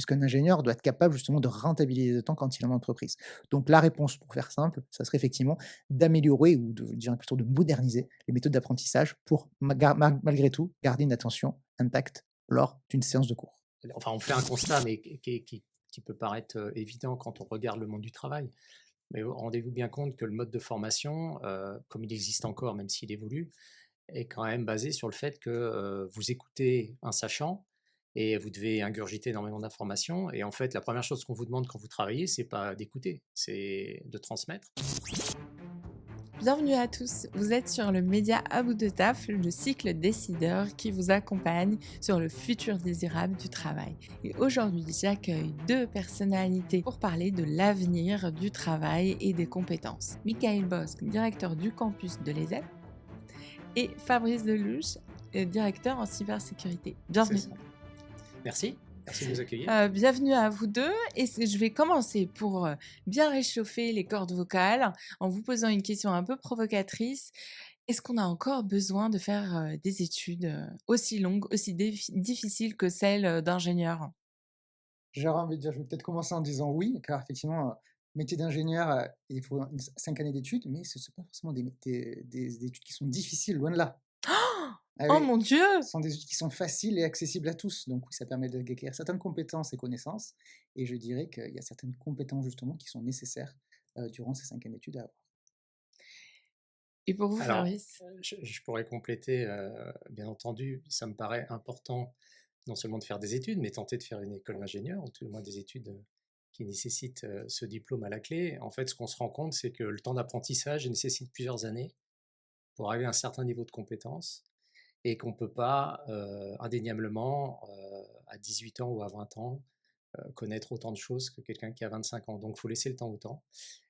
puisqu'un ingénieur doit être capable justement de rentabiliser le temps quand il est en entreprise. Donc la réponse, pour faire simple, ça serait effectivement d'améliorer ou de, je dirais plutôt de moderniser les méthodes d'apprentissage pour malgré tout garder une attention intacte lors d'une séance de cours. Enfin, on fait un constat, mais qui peut paraître évident quand on regarde le monde du travail. Mais rendez-vous bien compte que le mode de formation, comme il existe encore, même s'il évolue, est quand même basé sur le fait que vous écoutez un sachant et vous devez ingurgiter énormément d'informations. Et en fait, la première chose qu'on vous demande quand vous travaillez, c'est pas d'écouter, c'est de transmettre. Bienvenue à tous, vous êtes sur le média à bout de taf, le cycle décideur qui vous accompagne sur le futur désirable du travail. Et aujourd'hui, j'accueille deux personnalités pour parler de l'avenir du travail et des compétences. Michael Bosque, directeur du campus de l'ESEP, et Fabrice Delouche, directeur en cybersécurité. C'est Bienvenue. ça. Merci, merci de nous accueillir. Bienvenue à vous deux et je vais commencer pour bien réchauffer les cordes vocales en vous posant une question un peu provocatrice. Est-ce qu'on a encore besoin de faire des études aussi longues, aussi difficiles que celles d'ingénieur? J'aurais envie de dire, je vais peut-être commencer en disant oui, car effectivement, métier d'ingénieur, il faut 5 années d'études, mais ce ne sont pas forcément des études qui sont difficiles, loin de là. Ah Oh oui, mon Dieu! ce sont des études qui sont faciles et accessibles à tous. Donc oui, ça permet d'acquérir certaines compétences et connaissances. Et je dirais qu'il y a certaines compétences justement qui sont nécessaires durant ces 5 années d'études à avoir. Et pour vous, Alors, Fabrice? je pourrais compléter, bien entendu, ça me paraît important non seulement de faire des études, mais tenter de faire une école d'ingénieur, ou tout le moins des études qui nécessitent ce diplôme à la clé. En fait, ce qu'on se rend compte, c'est que le temps d'apprentissage nécessite plusieurs années pour arriver à un certain niveau de compétence et qu'on ne peut pas indéniablement, à 18 ans ou à 20 ans, connaître autant de choses que quelqu'un qui a 25 ans. Donc, il faut laisser le temps au temps.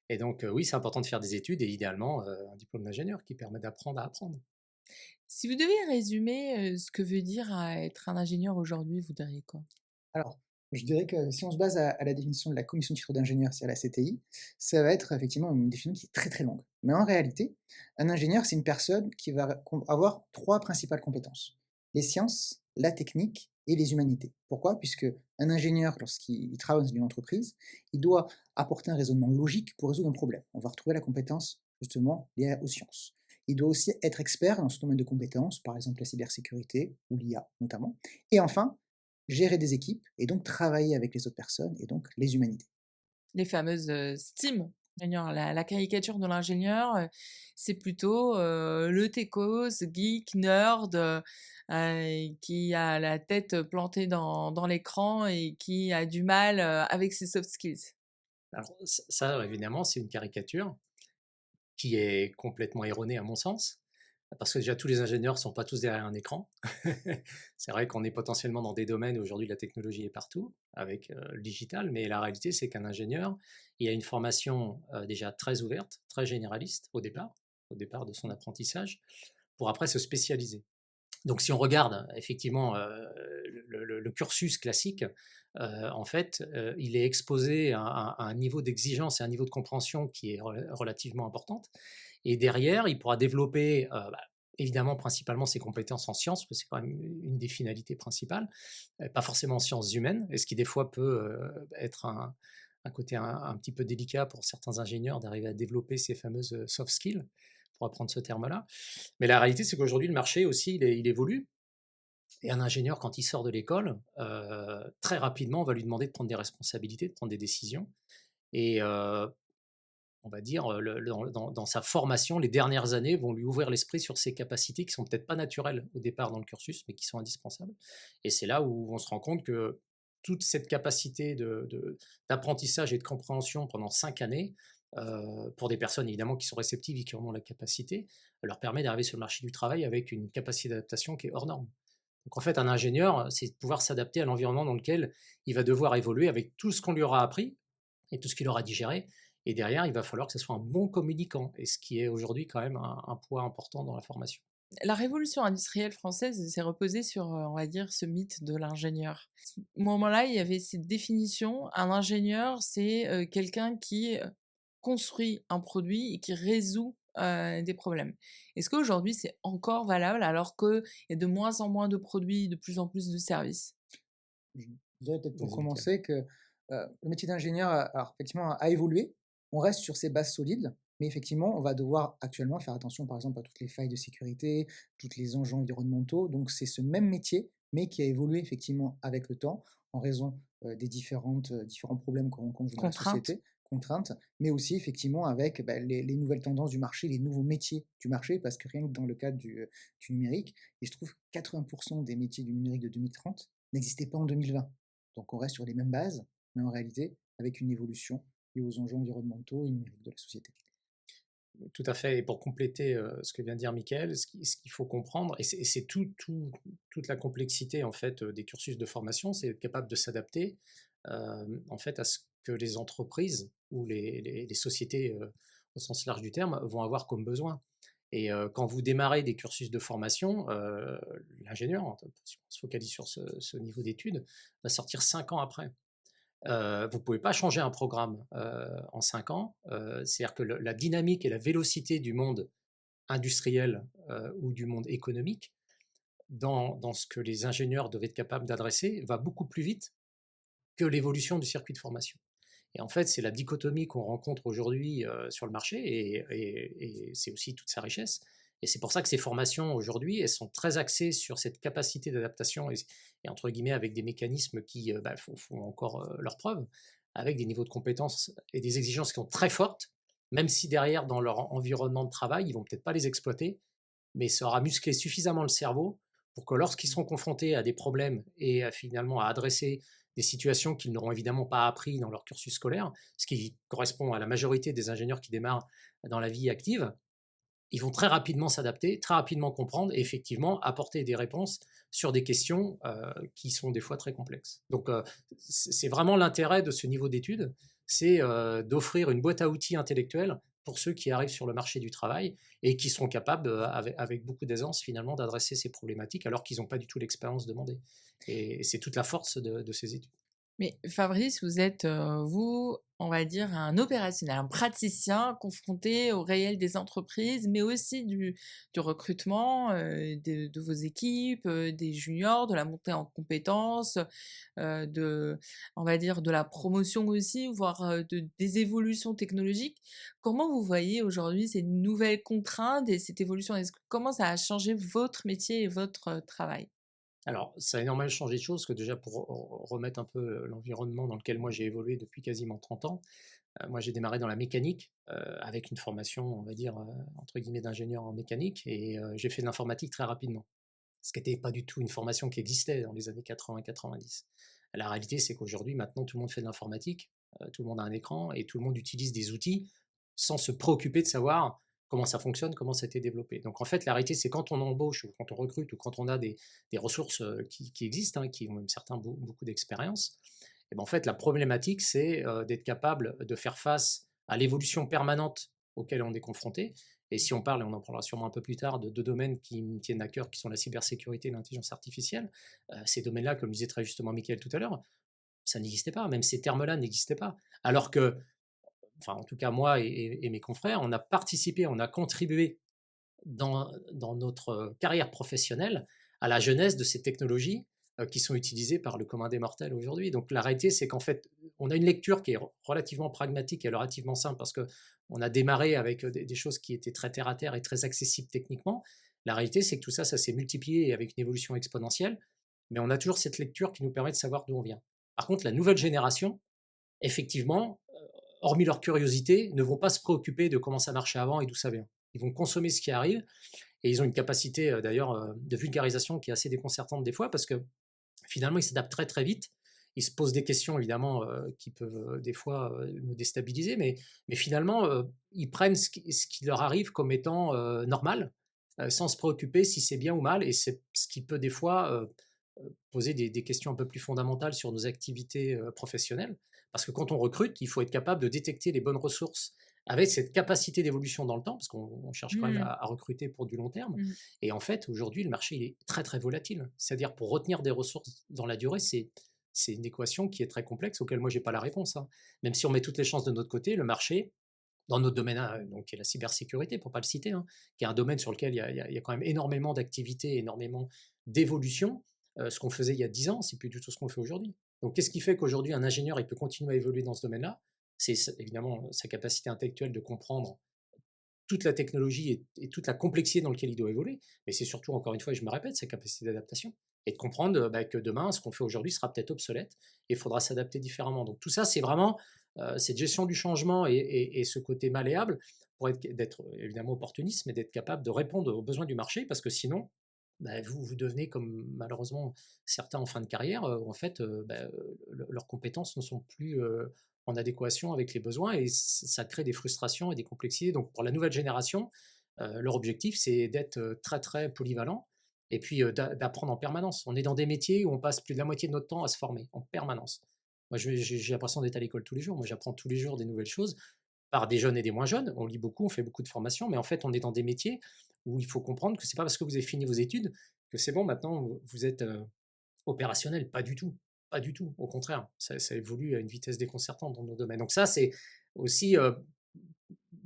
Et donc, oui, c'est important de faire des études et idéalement un diplôme d'ingénieur qui permet d'apprendre à apprendre. Si vous deviez résumer ce que veut dire être un ingénieur aujourd'hui, vous diriez quoi? Alors, je dirais que si on se base à la définition de la commission de titre d'ingénieur, c'est à la CTI, ça va être effectivement une définition qui est très très longue. Mais en réalité, un ingénieur, c'est une personne qui va avoir trois principales compétences: les sciences, la technique et les humanités. Pourquoi? Puisque un ingénieur, lorsqu'il travaille dans une entreprise, il doit apporter un raisonnement logique pour résoudre un problème. On va retrouver la compétence justement liée aux sciences. Il doit aussi être expert dans ce domaine de compétences, par exemple la cybersécurité ou l'IA notamment. Et enfin, gérer des équipes et donc travailler avec les autres personnes et donc les humanités. Les fameuses STEAM, ingénieur. La caricature de l'ingénieur, c'est plutôt le techos, geek, nerd, qui a la tête plantée dans l'écran et qui a du mal avec ses soft skills. Alors, ça, évidemment, c'est une caricature qui est complètement erronée à mon sens, parce que déjà tous les ingénieurs ne sont pas tous derrière un écran. C'est vrai qu'on est potentiellement dans des domaines où aujourd'hui la technologie est partout, avec le digital, mais la réalité c'est qu'un ingénieur, il a une formation déjà très ouverte, très généraliste au départ de son apprentissage, pour après se spécialiser. Donc si on regarde effectivement le cursus classique, en fait, il est exposé à un niveau d'exigence et un niveau de compréhension qui est relativement importante. Et derrière, il pourra développer, évidemment, principalement ses compétences en sciences, parce que c'est quand même une des finalités principales, pas forcément en sciences humaines, et ce qui des fois peut être un côté un petit peu délicat pour certains ingénieurs d'arriver à développer ces fameuses soft skills, pour reprendre ce terme-là. Mais la réalité, c'est qu'aujourd'hui, le marché aussi, il évolue. Et un ingénieur, quand il sort de l'école, très rapidement, on va lui demander de prendre des responsabilités, de prendre des décisions. Et on va dire, dans sa formation, les dernières années vont lui ouvrir l'esprit sur ses capacités qui sont peut-être pas naturelles au départ dans le cursus, mais qui sont indispensables. Et c'est là où on se rend compte que toute cette capacité d'apprentissage et de compréhension pendant 5 années, pour des personnes évidemment qui sont réceptives et qui en ont la capacité, leur permet d'arriver sur le marché du travail avec une capacité d'adaptation qui est hors norme. Donc en fait, un ingénieur, c'est de pouvoir s'adapter à l'environnement dans lequel il va devoir évoluer avec tout ce qu'on lui aura appris et tout ce qu'il aura digéré. Et derrière, il va falloir que ce soit un bon communicant, et ce qui est aujourd'hui quand même un poids important dans la formation. La révolution industrielle française s'est reposée sur, on va dire, ce mythe de l'ingénieur. À ce moment-là, il y avait cette définition, un ingénieur, c'est quelqu'un qui construit un produit et qui résout des problèmes. Est-ce qu'aujourd'hui, c'est encore valable alors qu'il y a de moins en moins de produits, de plus en plus de services? Je dirais peut-être pour Vas-y, Mickaël. commencer que le métier d'ingénieur alors, effectivement, a évolué. On reste sur ses bases solides, mais effectivement, on va devoir actuellement faire attention, par exemple, à toutes les failles de sécurité, tous les enjeux environnementaux. Donc, c'est ce même métier, mais qui a évolué effectivement avec le temps, en raison des différents problèmes qu'on rencontre dans la Contrainte. société, contraintes, mais aussi effectivement avec les nouvelles tendances du marché, les nouveaux métiers du marché, parce que rien que dans le cadre du numérique, il se trouve que 80% des métiers du numérique de 2030 n'existaient pas en 2020. Donc on reste sur les mêmes bases, mais en réalité avec une évolution liée aux enjeux environnementaux et numériques de la société. Tout à fait. Et pour compléter ce que vient de dire Mickaël, ce qu'il faut comprendre, et c'est toute la complexité en fait des cursus de formation, c'est être capable de s'adapter en fait à ce que les entreprises ou les sociétés au sens large du terme vont avoir comme besoin. Et quand vous démarrez des cursus de formation, l'ingénieur, si on se focalise sur ce niveau d'études, va sortir 5 ans après. Vous ne pouvez pas changer un programme en 5 ans. C'est-à-dire que la dynamique et la vélocité du monde industriel ou du monde économique, dans ce que les ingénieurs doivent être capables d'adresser, va beaucoup plus vite que l'évolution du circuit de formation. Et en fait, c'est la dichotomie qu'on rencontre aujourd'hui sur le marché, et c'est aussi toute sa richesse. Et c'est pour ça que ces formations aujourd'hui, elles sont très axées sur cette capacité d'adaptation et entre guillemets avec des mécanismes qui font encore leurs preuves, avec des niveaux de compétences et des exigences qui sont très fortes, même si derrière, dans leur environnement de travail, ils vont peut-être pas les exploiter, mais ça aura musclé suffisamment le cerveau pour que lorsqu'ils seront confrontés à des problèmes et finalement à adresser des situations qu'ils n'auront évidemment pas appris dans leur cursus scolaire, ce qui correspond à la majorité des ingénieurs qui démarrent dans la vie active, ils vont très rapidement s'adapter, très rapidement comprendre et effectivement apporter des réponses sur des questions qui sont des fois très complexes. Donc c'est vraiment l'intérêt de ce niveau d'études, c'est d'offrir une boîte à outils intellectuelle pour ceux qui arrivent sur le marché du travail et qui seront capables, avec beaucoup d'aisance finalement, d'adresser ces problématiques alors qu'ils n'ont pas du tout l'expérience demandée. Et c'est toute la force de ces études. Mais Fabrice, vous êtes, vous, on va dire, un opérationnel, un praticien confronté au réel des entreprises, mais aussi du recrutement de vos équipes, des juniors, de la montée en compétences, on va dire, de la promotion aussi, voire des évolutions technologiques. Comment vous voyez aujourd'hui ces nouvelles contraintes et cette évolution? Comment ça a changé votre métier et votre travail? Alors, ça a énormément changé de choses, que déjà pour remettre un peu l'environnement dans lequel moi j'ai évolué depuis quasiment 30 ans, moi j'ai démarré dans la mécanique, avec une formation, on va dire, entre guillemets, d'ingénieur en mécanique, et j'ai fait de l'informatique très rapidement. Ce qui n'était pas du tout une formation qui existait dans les années 80-90. La réalité, c'est qu'aujourd'hui, maintenant, tout le monde fait de l'informatique, tout le monde a un écran, et tout le monde utilise des outils sans se préoccuper de savoir comment ça fonctionne, comment ça a été développé. Donc en fait, la réalité, c'est quand on embauche, ou quand on recrute, ou quand on a des ressources qui existent, hein, qui ont même certains beaucoup d'expérience, et ben en fait, la problématique, c'est d'être capable de faire face à l'évolution permanente auquel on est confronté. Et si on parle, et on en parlera sûrement un peu plus tard, de deux domaines qui me tiennent à cœur, qui sont la cybersécurité et l'intelligence artificielle, ces domaines-là, comme disait très justement Mickaël tout à l'heure, ça n'existait pas, même ces termes-là n'existaient pas. Alors que, enfin en tout cas moi et mes confrères, on a participé, on a contribué dans notre carrière professionnelle à la jeunesse de ces technologies qui sont utilisées par le commun des mortels aujourd'hui. Donc la réalité, c'est qu'en fait, on a une lecture qui est relativement pragmatique et relativement simple, parce qu'on a démarré avec des choses qui étaient très terre à terre et très accessibles techniquement. La réalité, c'est que tout ça, ça s'est multiplié avec une évolution exponentielle, mais on a toujours cette lecture qui nous permet de savoir d'où on vient. Par contre, la nouvelle génération, effectivement, hormis leur curiosité, ne vont pas se préoccuper de comment ça marchait avant et d'où ça vient. Ils vont consommer ce qui arrive, et ils ont une capacité d'ailleurs de vulgarisation qui est assez déconcertante des fois, parce que finalement ils s'adaptent très très vite. Ils se posent des questions évidemment qui peuvent des fois nous déstabiliser, mais finalement ils prennent ce qui leur arrive comme étant normal, sans se préoccuper si c'est bien ou mal, et c'est ce qui peut des fois poser des questions un peu plus fondamentales sur nos activités professionnelles. Parce que quand on recrute, il faut être capable de détecter les bonnes ressources avec cette capacité d'évolution dans le temps, parce qu'on cherche quand même Mmh. à recruter pour du long terme. Mmh. Et en fait, aujourd'hui, le marché il est très très volatile. C'est-à-dire, pour retenir des ressources dans la durée, c'est une équation qui est très complexe, auquel moi j'ai pas la réponse, hein. Même si on met toutes les chances de notre côté, le marché, dans notre domaine, donc, qui est la cybersécurité, pour pas le citer, hein, qui est un domaine sur lequel il y a quand même énormément d'activités, énormément d'évolution. Ce qu'on faisait il y a 10 ans, c'est plus du tout ce qu'on fait aujourd'hui. Donc, qu'est-ce qui fait qu'aujourd'hui, un ingénieur, il peut continuer à évoluer dans ce domaine-là? C'est évidemment sa capacité intellectuelle de comprendre toute la technologie et toute la complexité dans laquelle il doit évoluer, mais c'est surtout, encore une fois, et je me répète, sa capacité d'adaptation et de comprendre que demain, ce qu'on fait aujourd'hui sera peut-être obsolète et il faudra s'adapter différemment. Donc tout ça, c'est vraiment cette gestion du changement et ce côté malléable pour d'être évidemment opportuniste, mais d'être capable de répondre aux besoins du marché, parce que sinon, vous devenez comme malheureusement certains en fin de carrière, où en fait, leurs compétences ne sont plus en adéquation avec les besoins et ça crée des frustrations et des complexités. Donc pour la nouvelle génération, leur objectif, c'est d'être très très polyvalent et puis d'apprendre en permanence. On est dans des métiers où on passe plus de la moitié de notre temps à se former en permanence. Moi, j'ai l'impression d'être à l'école tous les jours. Moi, j'apprends tous les jours des nouvelles choses par des jeunes et des moins jeunes. On lit beaucoup, on fait beaucoup de formations, mais en fait, on est dans des métiers où il faut comprendre que c'est pas parce que vous avez fini vos études que c'est bon, maintenant vous êtes opérationnel. Pas du tout. Pas du tout. Au contraire, ça évolue à une vitesse déconcertante dans nos domaines. Donc ça, c'est aussi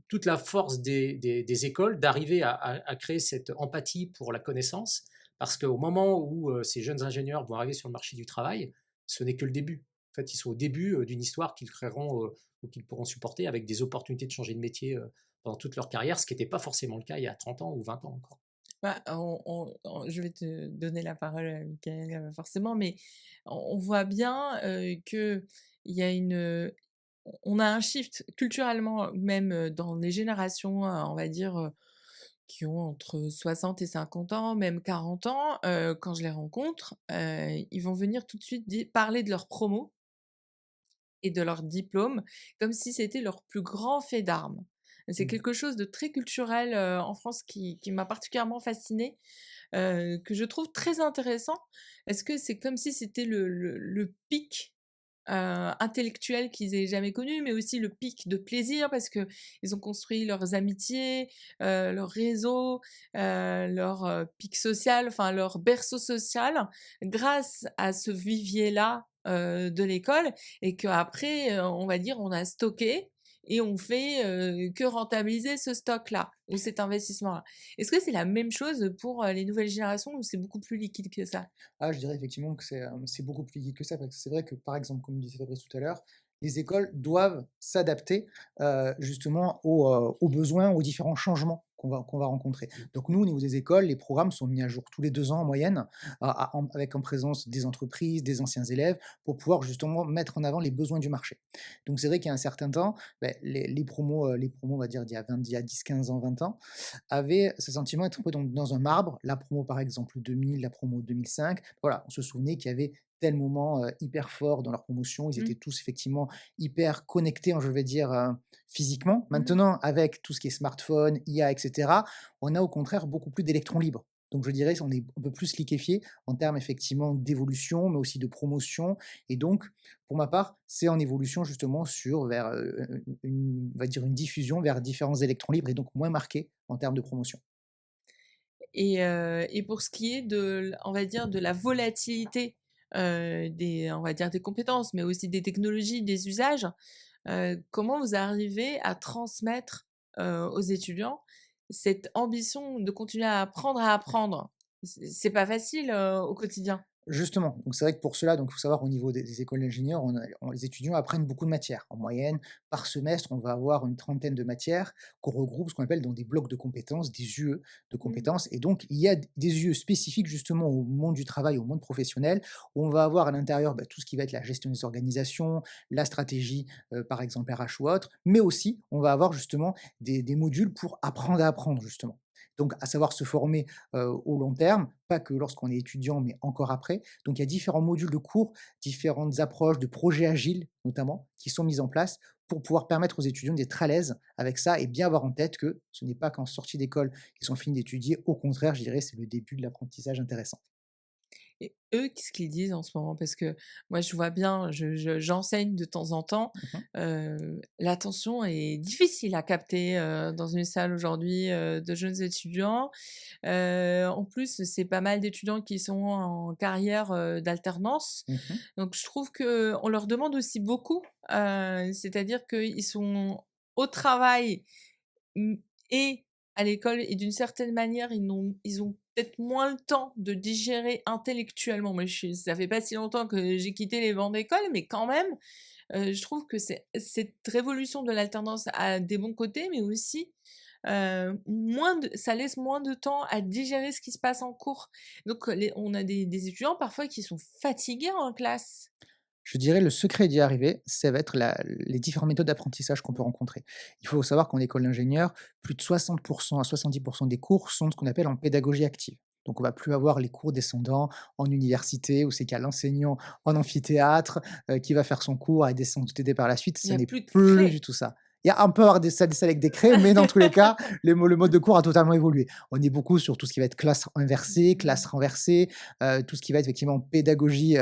toute la force des écoles d'arriver à créer cette empathie pour la connaissance, parce qu'au moment où ces jeunes ingénieurs vont arriver sur le marché du travail, ce n'est que le début. En fait, ils sont au début d'une histoire qu'ils créeront ou qu'ils pourront supporter avec des opportunités de changer de métier pendant toute leur carrière, ce qui n'était pas forcément le cas il y a 30 ans ou 20 ans encore. Bah, je vais te donner la parole, Mickaël, forcément, mais on voit bien qu'il y a on a un shift culturellement, même dans les générations, on va dire, qui ont entre 60 et 50 ans, même 40 ans, quand je les rencontre, ils vont venir tout de suite parler de leur promo et de leur diplôme comme si c'était leur plus grand fait d'armes. C'est Mmh. quelque chose de très culturel en France qui m'a particulièrement fascinée, que je trouve très intéressant. Est-ce que c'est comme si c'était le pic intellectuel qu'ils aient jamais connu, mais aussi le pic de plaisir parce que ils ont construit leurs amitiés, leur réseau, leur pic social, enfin leur berceau social, grâce à ce vivier-là de l'école, et qu'après, on va dire, on a stocké et on fait que rentabiliser ce stock-là ou cet investissement-là. Est-ce que c'est la même chose pour les nouvelles générations ou c'est beaucoup plus liquide que ça? Ah, je dirais effectivement que c'est beaucoup plus liquide que ça, parce que c'est vrai que, par exemple, comme disait Fabrice tout à l'heure, les écoles doivent s'adapter justement aux besoins, aux différents changements qu'on va rencontrer. Donc nous, au niveau des écoles, les programmes sont mis à jour tous les 2 ans en moyenne, avec en présence des entreprises, des anciens élèves, pour pouvoir justement mettre en avant les besoins du marché. Donc c'est vrai qu'il y a un certain temps, les promos, on va dire, d'il y a 10, 15 ans, 20 ans, avaient ce sentiment d'être un peu dans un marbre. La promo, par exemple, 2000, la promo 2005, voilà, on se souvenait qu'il y avait tel moment hyper fort dans leur promotion. Ils étaient Mmh. tous effectivement hyper connectés, hein, je vais dire, physiquement. Mmh. Maintenant, avec tout ce qui est smartphone, IA, etc., on a au contraire beaucoup plus d'électrons libres. Donc je dirais on peut plus liquéfié en termes effectivement d'évolution, mais aussi de promotion. Et donc, pour ma part, c'est en évolution justement vers on va dire une diffusion vers différents électrons libres et donc moins marqué en termes de promotion. Et pour ce qui est on va dire, de la volatilité, on va dire des compétences, mais aussi des technologies, des usages, comment vous arrivez à transmettre, aux étudiants cette ambition de continuer à apprendre à apprendre? C'est pas facile, au quotidien. Justement, donc c'est vrai que pour cela, donc il faut savoir au niveau des écoles d'ingénieurs, les étudiants apprennent beaucoup de matières. En moyenne, par semestre, on va avoir une trentaine de matières qu'on regroupe, ce qu'on appelle dans des blocs de compétences, des UE de Mmh. compétences. Et donc, il y a des UE spécifiques justement au monde du travail, au monde professionnel, où on va avoir à l'intérieur tout ce qui va être la gestion des organisations, la stratégie, par exemple RH ou autre, mais aussi on va avoir justement des modules pour apprendre à apprendre justement. Donc, à savoir se former au long terme, pas que lorsqu'on est étudiant, mais encore après. Donc il y a différents modules de cours, différentes approches de projets agiles notamment, qui sont mises en place pour pouvoir permettre aux étudiants d'être à l'aise avec ça et bien avoir en tête que ce n'est pas qu'en sortie d'école qu'ils sont finis d'étudier, au contraire, je dirais, c'est le début de l'apprentissage intéressant. Et eux, qu'est-ce qu'ils disent en ce moment? Parce que moi, je vois bien, j'enseigne de temps en temps, Mmh. l'attention est difficile à capter, dans une salle aujourd'hui, de jeunes étudiants. En plus, c'est pas mal d'étudiants qui sont en carrière, d'alternance. Mmh. Donc je trouve qu'on leur demande aussi beaucoup, c'est-à-dire qu'ils sont au travail, mmh et à l'école, et d'une certaine manière, ils ont peut-être moins le temps de digérer intellectuellement. Moi, ça fait pas si longtemps que j'ai quitté les bancs d'école, mais quand même, je trouve que cette révolution de l'alternance a des bons côtés, mais aussi, ça laisse moins de temps à digérer ce qui se passe en cours. Donc on a des étudiants parfois qui sont fatigués en classe. Je dirais le secret d'y arriver, ça va être les différentes méthodes d'apprentissage qu'on peut rencontrer. Il faut savoir qu'en école d'ingénieur, plus de 60 à 70 des cours sont ce qu'on appelle en pédagogie active. Donc on va plus avoir les cours descendants en université où c'est qu'à l'enseignant en amphithéâtre qui va faire son cours et descendre tout aider par la suite. Il y Ce a n'est plus de plus du craie. tout ça. Il y a un peu avoir des salles avec des craies, mais dans tous les cas, le mode de cours a totalement évolué. On est beaucoup sur tout ce qui va être classe inversée, classe renversée, tout ce qui va être effectivement pédagogie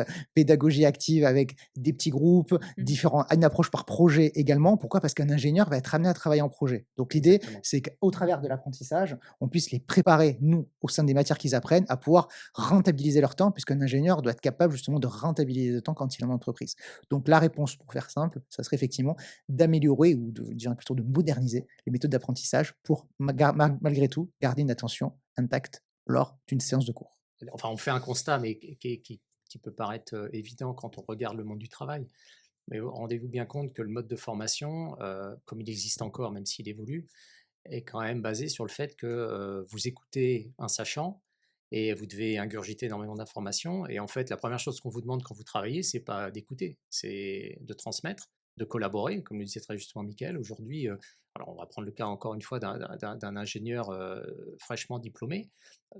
active avec des petits groupes, une approche par projet également. Pourquoi? Parce qu'un ingénieur va être amené à travailler en projet. Donc l'idée, Exactement. c'est qu'au travers de l'apprentissage, on puisse les préparer, nous, au sein des matières qu'ils apprennent, à pouvoir rentabiliser leur temps, puisqu'un ingénieur doit être capable justement de rentabiliser le temps quand il est en entreprise. Donc la réponse, pour faire simple, ça serait effectivement d'améliorer ou je dirais plutôt de moderniser les méthodes d'apprentissage pour malgré tout garder une attention intacte lors d'une séance de cours. Enfin, on fait un constat, mais qui peut paraître évident quand on regarde le monde du travail. Mais rendez-vous bien compte que le mode de formation, comme il existe encore, même s'il évolue, est quand même basé sur le fait que vous écoutez un sachant et vous devez ingurgiter énormément d'informations. Et en fait, la première chose qu'on vous demande quand vous travaillez, c'est pas d'écouter, c'est de transmettre, de collaborer, comme le disait très justement Mickaël. Aujourd'hui, alors on va prendre le cas encore une fois d'un ingénieur fraîchement diplômé.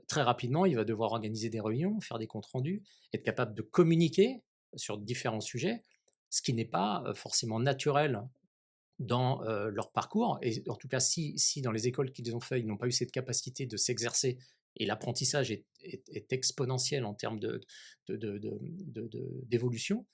Très rapidement, il va devoir organiser des réunions, faire des comptes rendus, être capable de communiquer sur différents sujets, ce qui n'est pas forcément naturel dans leur parcours, et en tout cas si dans les écoles qu'ils ont fait, ils n'ont pas eu cette capacité de s'exercer, et l'apprentissage est exponentiel en termes d'évolution,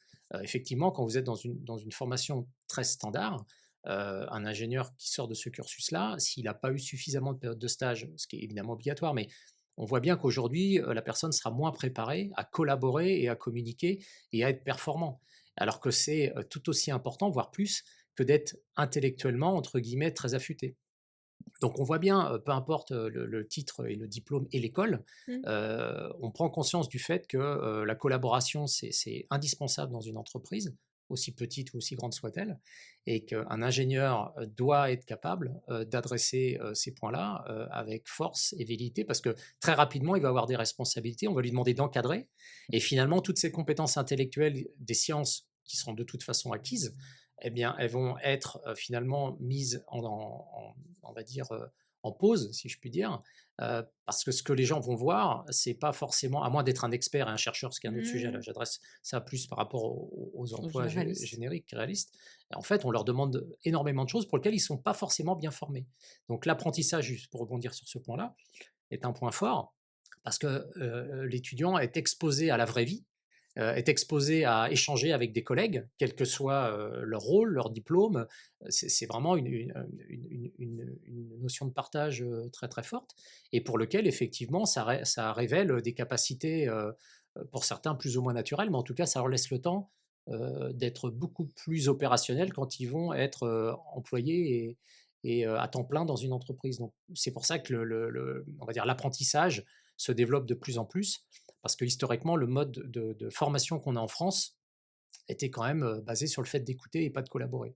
effectivement, quand vous êtes dans une formation très standard, un ingénieur qui sort de ce cursus-là, s'il n'a pas eu suffisamment de période de stage, ce qui est évidemment obligatoire, mais on voit bien qu'aujourd'hui, la personne sera moins préparée à collaborer et à communiquer et à être performant. Alors que c'est tout aussi important, voire plus, que d'être intellectuellement, entre guillemets, très affûté. Donc on voit bien, peu importe le titre et le diplôme et l'école, Mmh. on prend conscience du fait que la collaboration, c'est indispensable dans une entreprise, aussi petite ou aussi grande soit-elle, et qu'un ingénieur doit être capable d'adresser ces points-là avec force et vérité, parce que très rapidement, il va avoir des responsabilités, on va lui demander d'encadrer, et finalement, toutes ces compétences intellectuelles des sciences qui seront de toute façon acquises, eh bien, elles vont être finalement mises on va dire, en pause, si je puis dire, parce que ce que les gens vont voir, c'est pas forcément, à moins d'être un expert et un chercheur, ce qui est un autre sujet, là Mmh. j'adresse ça plus par rapport aux Aux emplois généralistes. génériques, réalistes. Et en fait, on leur demande énormément de choses pour lesquelles ils sont pas forcément bien formés. Donc l'apprentissage, juste pour rebondir sur ce point-là, est un point fort, parce que l'étudiant est exposé à la vraie vie, est exposé à échanger avec des collègues, quel que soit leur rôle, leur diplôme. C'est vraiment une notion de partage très très forte, et pour lequel effectivement ça révèle des capacités, pour certains plus ou moins naturelles, mais en tout cas ça leur laisse le temps d'être beaucoup plus opérationnels quand ils vont être employés et à temps plein dans une entreprise. Donc c'est pour ça que on va dire l'apprentissage se développe de plus en plus, parce que historiquement, le mode de formation qu'on a en France était quand même basé sur le fait d'écouter et pas de collaborer.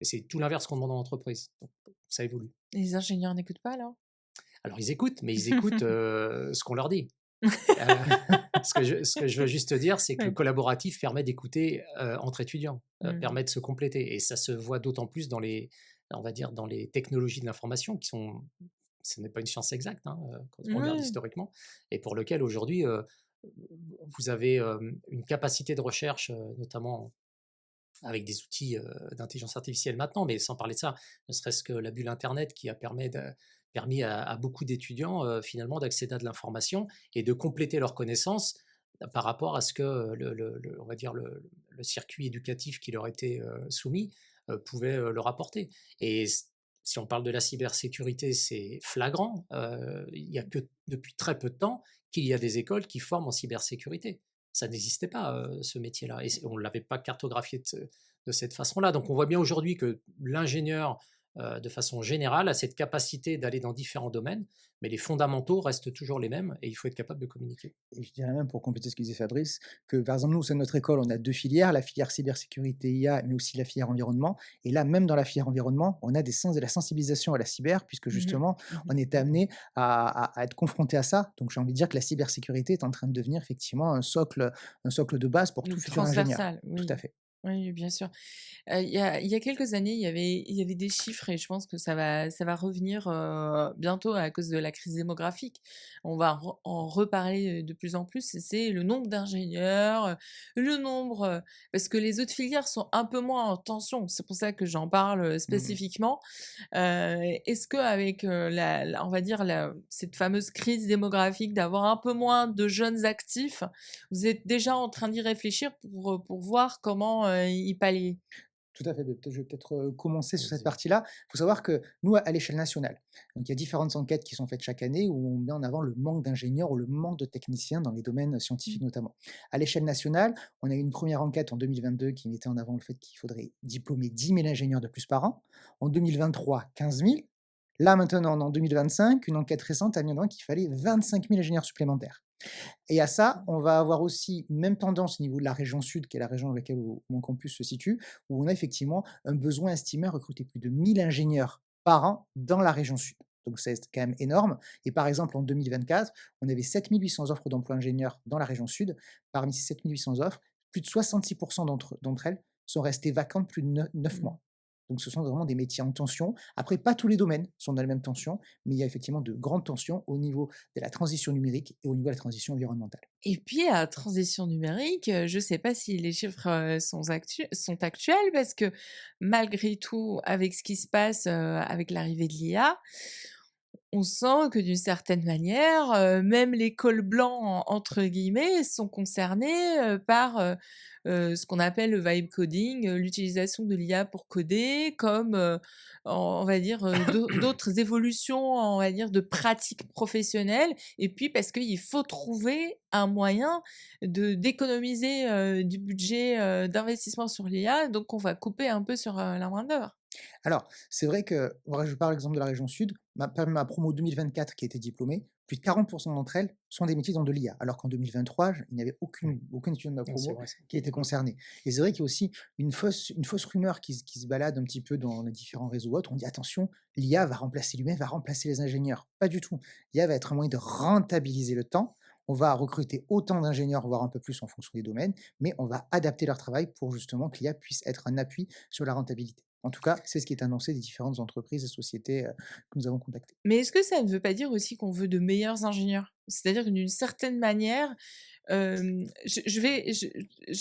Et c'est tout l'inverse qu'on demande en entreprise. Donc, ça évolue. Les ingénieurs n'écoutent pas alors? Alors ils écoutent, mais ils écoutent ce qu'on leur dit. Euh, ce que je veux juste dire, c'est que le Ouais. collaboratif permet d'écouter entre étudiants, Mmh. permet de se compléter. Et ça se voit d'autant plus on va dire, dans les technologies de l'information, ce n'est pas une science exacte, hein, quand on regarde Ouais. historiquement, et pour lequel aujourd'hui, vous avez une capacité de recherche, notamment avec des outils d'intelligence artificielle maintenant, mais sans parler de ça, ne serait-ce que la bulle Internet qui a permis à beaucoup d'étudiants finalement d'accéder à de l'information et de compléter leurs connaissances par rapport à ce que on va dire le circuit éducatif qui leur était soumis pouvait leur apporter. Et si on parle de la cybersécurité, c'est flagrant. Il n'y a que depuis très peu de temps qu'il y a des écoles qui forment en cybersécurité. Ça n'existait pas, ce métier-là, et on ne l'avait pas cartographié de cette façon-là. Donc on voit bien aujourd'hui que l'ingénieur de façon générale, a cette capacité d'aller dans différents domaines, mais les fondamentaux restent toujours les mêmes et il faut être capable de communiquer. Et je dirais même, pour compléter ce que disait Fabrice, que par exemple, nous, au sein de notre école, on a 2 filières, la filière cybersécurité IA, mais aussi la filière environnement. Et là, même dans la filière environnement, on a de la sensibilisation à la cyber, puisque Mmh. justement, Mmh. on est amené à être confronté à ça. Donc j'ai envie de dire que la cybersécurité est en train de devenir effectivement un socle de base pour tout Donc futur ingénieur. transversal, Tout à oui. fait. Oui, bien sûr. Il y a quelques années, il y avait des chiffres et je pense que ça va revenir, bientôt à cause de la crise démographique. On va en reparler, de plus en plus, c'est le nombre d'ingénieurs, le nombre, parce que les autres filières sont un peu moins en tension. C'est pour ça que j'en parle, Mmh. spécifiquement. Est-ce qu'avec, on va dire cette fameuse crise démographique, d'avoir un peu moins de jeunes actifs, vous êtes déjà en train d'y réfléchir pour voir comment, y pallier? Tout à fait, je vais peut-être commencer sur cette Vas-y. partie-là. Il faut savoir que nous, à l'échelle nationale, donc il y a différentes enquêtes qui sont faites chaque année où on met en avant le manque d'ingénieurs ou le manque de techniciens dans les domaines scientifiques Mmh. notamment. À l'échelle nationale, on a eu une première enquête en 2022 qui mettait en avant le fait qu'il faudrait diplômer 10 000 ingénieurs de plus par an. En 2023, 15 000. Là maintenant, en 2025, une enquête récente a mis en avant qu'il fallait 25 000 ingénieurs supplémentaires. Et à ça, on va avoir aussi une même tendance au niveau de la région sud, qui est la région dans laquelle mon campus se situe, où on a effectivement un besoin estimé à recruter plus de 1000 ingénieurs par an dans la région sud. Donc c'est quand même énorme. Et par exemple, en 2024, on avait 7 800 offres d'emploi ingénieurs dans la région sud. Parmi ces 7 800 offres, plus de 66% d'entre elles sont restées vacantes plus de 9 Mmh. mois. Donc ce sont vraiment des métiers en tension. Après, pas tous les domaines sont dans la même tension, mais il y a effectivement de grandes tensions au niveau de la transition numérique et au niveau de la transition environnementale. Et puis à transition numérique, je ne sais pas si les chiffres, sont actuels parce que malgré tout, avec ce qui se passe, avec l'arrivée de l'IA, on sent que d'une certaine manière, même les «cols blancs» entre guillemets sont concernés, par, ce qu'on appelle le vibe coding, l'utilisation de l'IA pour coder comme, on va dire, d'autres évolutions, on va dire, de pratiques professionnelles et puis parce qu'il faut trouver un moyen d'économiser, du budget, d'investissement sur l'IA, donc on va couper un peu sur, la main-d'œuvre. Alors, c'est vrai que, voilà, je parle exemple de la région sud, ma promo 2024 qui a été diplômée, plus de 40% d'entre elles sont des métiers dans de l'IA, alors qu'en 2023, il n'y avait Oui, aucune étudiant de ma non, c'est promo vrai ça. qui était concernée. Et c'est vrai qu'il y a aussi une fausse rumeur qui se balade un petit peu dans les différents réseaux autres. On dit attention, l'IA va remplacer l'humain, va remplacer les ingénieurs. Pas du tout. L'IA va être un moyen de rentabiliser le temps. On va recruter autant d'ingénieurs, voire un peu plus en fonction des domaines, mais on va adapter leur travail pour justement que l'IA puisse être un appui sur la rentabilité. En tout cas, c'est ce qui est annoncé des différentes entreprises et sociétés que nous avons contactées. Mais est-ce que ça ne veut pas dire aussi qu'on veut de meilleurs ingénieurs? C'est-à-dire que d'une certaine manière, je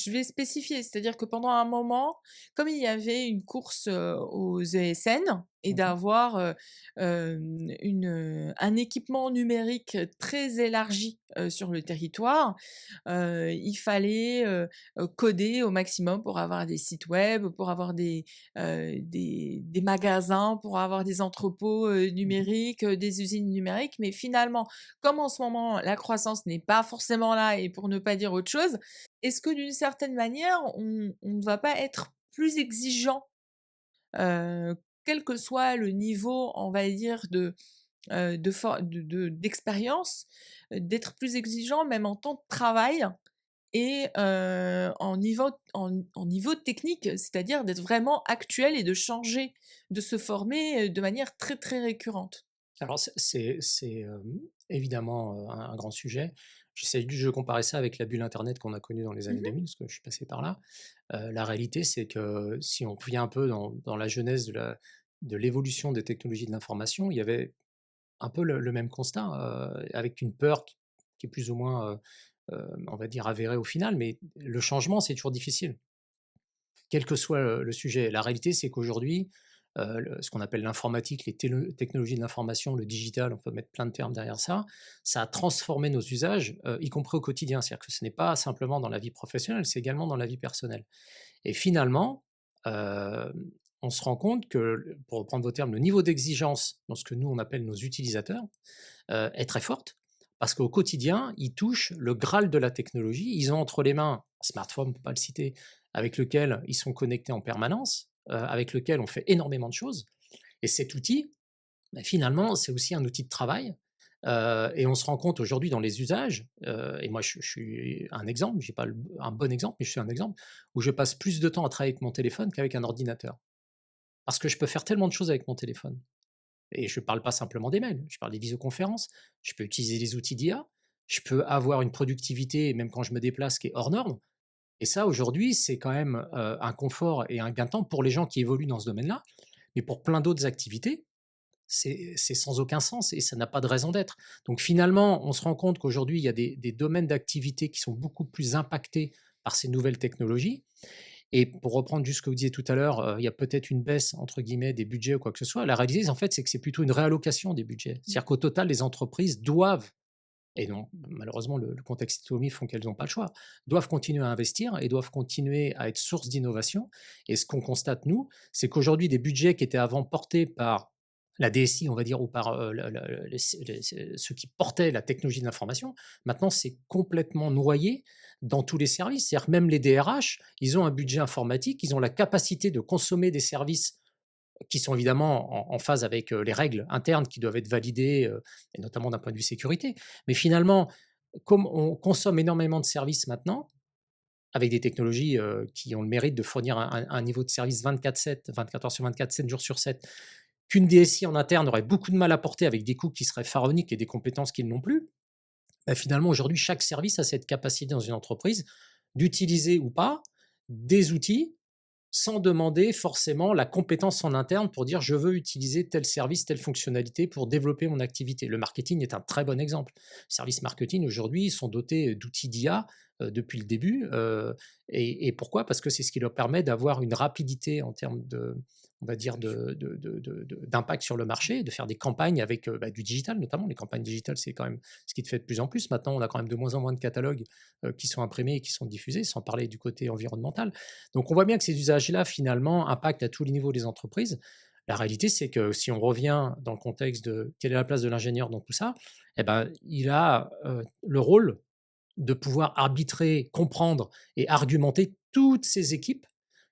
vais spécifier, c'est-à-dire que pendant un moment, comme il y avait une course, aux ESN et Mhm. d'avoir, un équipement numérique très élargi, sur le territoire, il fallait, coder au maximum pour avoir des sites web, pour avoir des magasins, pour avoir des entrepôts, Mhm. numériques, des usines numériques. Mais finalement, comme en ce moment la croissance n'est pas forcément là et pour ne pas dire autre chose, est-ce que d'une certaine manière on ne va pas être plus exigeant, heu, quel que soit le niveau, on va dire de for d'expérience, d'être plus exigeant même en temps de travail et en niveau technique, c'est-à-dire d'être vraiment actuel et de changer, de se former, de manière très, très récurrente? Alors évidemment, un grand sujet. J'essaie juste de comparer ça avec la bulle internet qu'on a connue dans les années Mmh. 2000, parce que je suis passé par là. La réalité, c'est que si on revient un peu dans la genèse de l'évolution des technologies de l'information, il y avait un peu le même constat, avec une peur qui est plus ou moins, on va dire avérée au final, mais le changement, c'est toujours difficile, quel que soit, le sujet. La réalité, c'est qu'aujourd'hui, ce qu'on appelle l'informatique, les technologies de l'information, le digital, on peut mettre plein de termes derrière ça, ça a transformé nos usages, y compris au quotidien. C'est-à-dire que ce n'est pas simplement dans la vie professionnelle, c'est également dans la vie personnelle. Et finalement, on se rend compte que, pour reprendre vos termes, le niveau d'exigence dans ce que nous on appelle nos utilisateurs, est très forte, parce qu'au quotidien, ils touchent le graal de la technologie. Ils ont entre les mains un smartphone, on ne peut pas le citer, avec lequel ils sont connectés en permanence, avec lequel on fait énormément de choses. Et cet outil, finalement, c'est aussi un outil de travail. Et on se rend compte aujourd'hui dans les usages, et moi je suis un exemple, je n'ai pas un bon exemple, mais je suis un exemple, où je passe plus de temps à travailler avec mon téléphone qu'avec un ordinateur. Parce que je peux faire tellement de choses avec mon téléphone. Et je ne parle pas simplement des mails, je parle des visioconférences, je peux utiliser les outils d'IA, je peux avoir une productivité, même quand je me déplace, qui est hors norme. Et ça, aujourd'hui, c'est quand même un confort et un gain de temps pour les gens qui évoluent dans ce domaine-là. Mais pour plein d'autres activités, c'est sans aucun sens et ça n'a pas de raison d'être. Donc finalement, on se rend compte qu'aujourd'hui, il y a des domaines d'activité qui sont beaucoup plus impactés par ces nouvelles technologies. Et pour reprendre juste ce que vous disiez tout à l'heure, il y a peut-être une baisse, entre guillemets, des budgets ou quoi que ce soit. La réalité, en fait, c'est que c'est plutôt une réallocation des budgets. C'est-à-dire qu'au total, les entreprises doivent, et non, malheureusement, le contexte économique font qu'elles n'ont pas le choix, doivent continuer à investir et doivent continuer à être source d'innovation. Et ce qu'on constate, nous, c'est qu'aujourd'hui, des budgets qui étaient avant portés par la DSI, on va dire, ou par ceux qui portaient la technologie de l'information, maintenant, c'est complètement noyé dans tous les services. C'est-à-dire que même les DRH, ils ont un budget informatique, ils ont la capacité de consommer des services qui sont évidemment en phase avec les règles internes qui doivent être validées, et notamment d'un point de vue sécurité. Mais finalement, comme on consomme énormément de services maintenant, avec des technologies qui ont le mérite de fournir un niveau de service 24/7, 24 heures sur 24, 7 jours sur 7, qu'une DSI en interne aurait beaucoup de mal à porter avec des coûts qui seraient pharaoniques et des compétences qu'ils n'ont plus, finalement, aujourd'hui, chaque service a cette capacité dans une entreprise d'utiliser ou pas des outils sans demander forcément la compétence en interne pour dire je veux utiliser tel service, telle fonctionnalité pour développer mon activité. Le marketing est un très bon exemple. Les services marketing aujourd'hui sont dotés d'outils d'IA depuis le début. Et pourquoi? Parce que c'est ce qui leur permet d'avoir une rapidité en termes de, on va dire, d'impact sur le marché, de faire des campagnes avec du digital notamment. Les campagnes digitales, c'est quand même ce qui te fait de plus en plus. Maintenant, on a quand même de moins en moins de catalogues qui sont imprimés et qui sont diffusés, sans parler du côté environnemental. Donc on voit bien que ces usages-là, finalement, impactent à tous les niveaux des entreprises. La réalité, c'est que si on revient dans le contexte de quelle est la place de l'ingénieur dans tout ça, il a le rôle de pouvoir arbitrer, comprendre et argumenter toutes ces équipes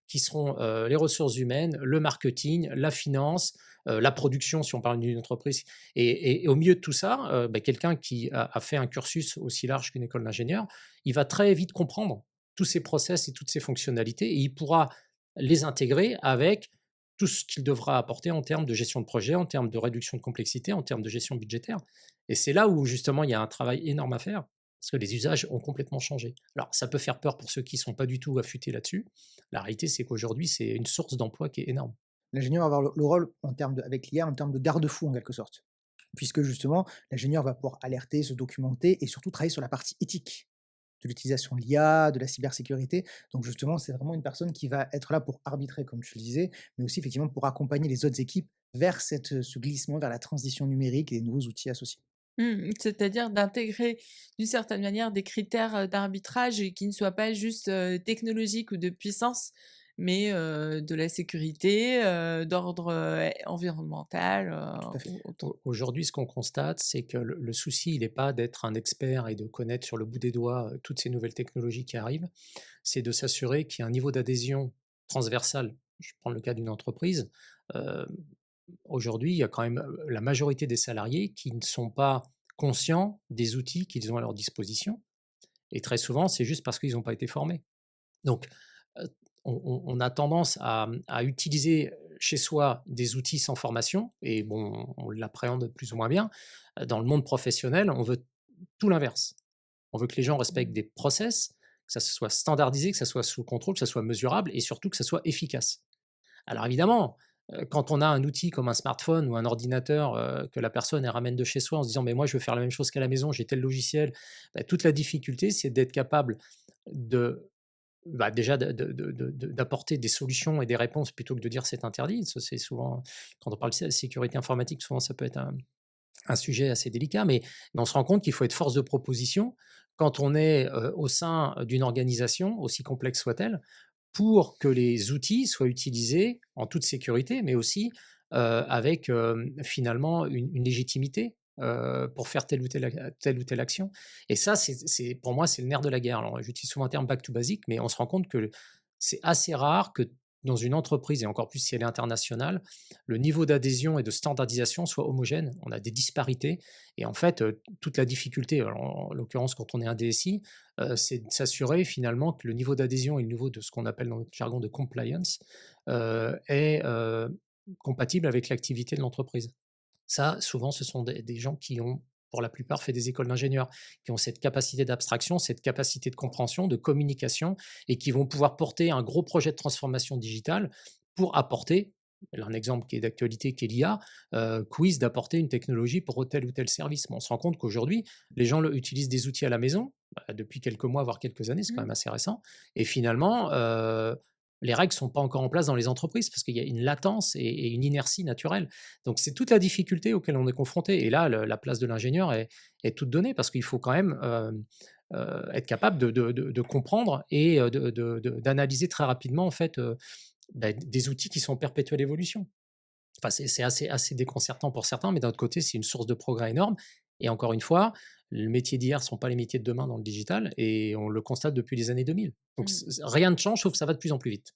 qui seront les ressources humaines, le marketing, la finance, la production, si on parle d'une entreprise. Et au milieu de tout ça, quelqu'un qui a fait un cursus aussi large qu'une école d'ingénieur, il va très vite comprendre tous ces process et toutes ces fonctionnalités et il pourra les intégrer avec tout ce qu'il devra apporter en termes de gestion de projet, en termes de réduction de complexité, en termes de gestion budgétaire. Et c'est là où justement il y a un travail énorme à faire parce que les usages ont complètement changé. Alors ça peut faire peur pour ceux qui ne sont pas du tout affûtés là-dessus. La réalité, c'est qu'aujourd'hui, c'est une source d'emploi qui est énorme. L'ingénieur va avoir le rôle avec l'IA en termes de garde-fou en quelque sorte. Puisque justement, l'ingénieur va pouvoir alerter, se documenter et surtout travailler sur la partie éthique de l'utilisation de l'IA, de la cybersécurité. Donc justement, c'est vraiment une personne qui va être là pour arbitrer, comme tu le disais, mais aussi effectivement pour accompagner les autres équipes vers ce glissement, vers la transition numérique et les nouveaux outils associés. C'est-à-dire d'intégrer d'une certaine manière des critères, d'arbitrage et qui ne soient pas juste, technologiques ou de puissance, mais de la sécurité, d'ordre, environnemental, Tout à fait. ou autre. Aujourd'hui, ce qu'on constate, c'est que le souci, il n'est pas d'être un expert et de connaître sur le bout des doigts toutes ces nouvelles technologies qui arrivent, c'est de s'assurer qu'il y a un niveau d'adhésion transversal. Je prends le cas d'une entreprise. euh, Aujourd'hui, il y a quand même la majorité des salariés qui ne sont pas conscients des outils qu'ils ont à leur disposition. Et très souvent, c'est juste parce qu'ils n'ont pas été formés. Donc, on a tendance à utiliser chez soi des outils sans formation, et bon, on l'appréhende plus ou moins bien. Dans le monde professionnel, on veut tout l'inverse. On veut que les gens respectent des process, que ça soit standardisé, que ça soit sous contrôle, que ça soit mesurable, et surtout que ça soit efficace. Alors évidemment, quand on a un outil comme un smartphone ou un ordinateur que la personne elle ramène de chez soi en se disant mais moi je veux faire la même chose qu'à la maison, j'ai tel logiciel, toute la difficulté c'est d'être capable de déjà d'apporter des solutions et des réponses plutôt que de dire c'est interdit. Ça, c'est souvent, quand on parle de sécurité informatique, souvent ça peut être un sujet assez délicat, mais on se rend compte qu'il faut être force de proposition quand on est au sein d'une organisation, aussi complexe soit-elle, pour que les outils soient utilisés en toute sécurité, mais aussi avec finalement une légitimité pour faire telle ou telle action. Et ça, pour moi, c'est le nerf de la guerre. Alors, j'utilise souvent le terme back to basic, mais on se rend compte que c'est assez rare que dans une entreprise, et encore plus si elle est internationale, le niveau d'adhésion et de standardisation soit homogène. On a des disparités et en fait, toute la difficulté, alors en l'occurrence quand on est un DSI, c'est de s'assurer finalement que le niveau d'adhésion et le niveau de ce qu'on appelle dans notre jargon de compliance, est, compatible avec l'activité de l'entreprise. Ça, souvent, ce sont des gens qui ont, pour la plupart, fait des écoles d'ingénieurs, qui ont cette capacité d'abstraction, cette capacité de compréhension, de communication, et qui vont pouvoir porter un gros projet de transformation digitale pour apporter, là, un exemple qui est d'actualité, qui est l'IA, quiz, d'apporter une technologie pour tel ou tel service. Mais on se rend compte qu'aujourd'hui, les gens utilisent des outils à la maison, depuis quelques mois, voire quelques années, c'est quand Mmh. même assez récent, et finalement, les règles ne sont pas encore en place dans les entreprises parce qu'il y a une latence et une inertie naturelle. Donc, c'est toute la difficulté auquel on est confronté. Et là, la place de l'ingénieur est toute donnée parce qu'il faut quand même être capable de comprendre et d'analyser très rapidement en fait, des outils qui sont en perpétuelle évolution. Enfin, c'est assez déconcertant pour certains, mais d'un autre côté, c'est une source de progrès énorme. Et encore une fois, les métiers d'hier ne sont pas les métiers de demain dans le digital, et on le constate depuis les années 2000. Donc, Mmh. rien ne change, sauf que ça va de plus en plus vite.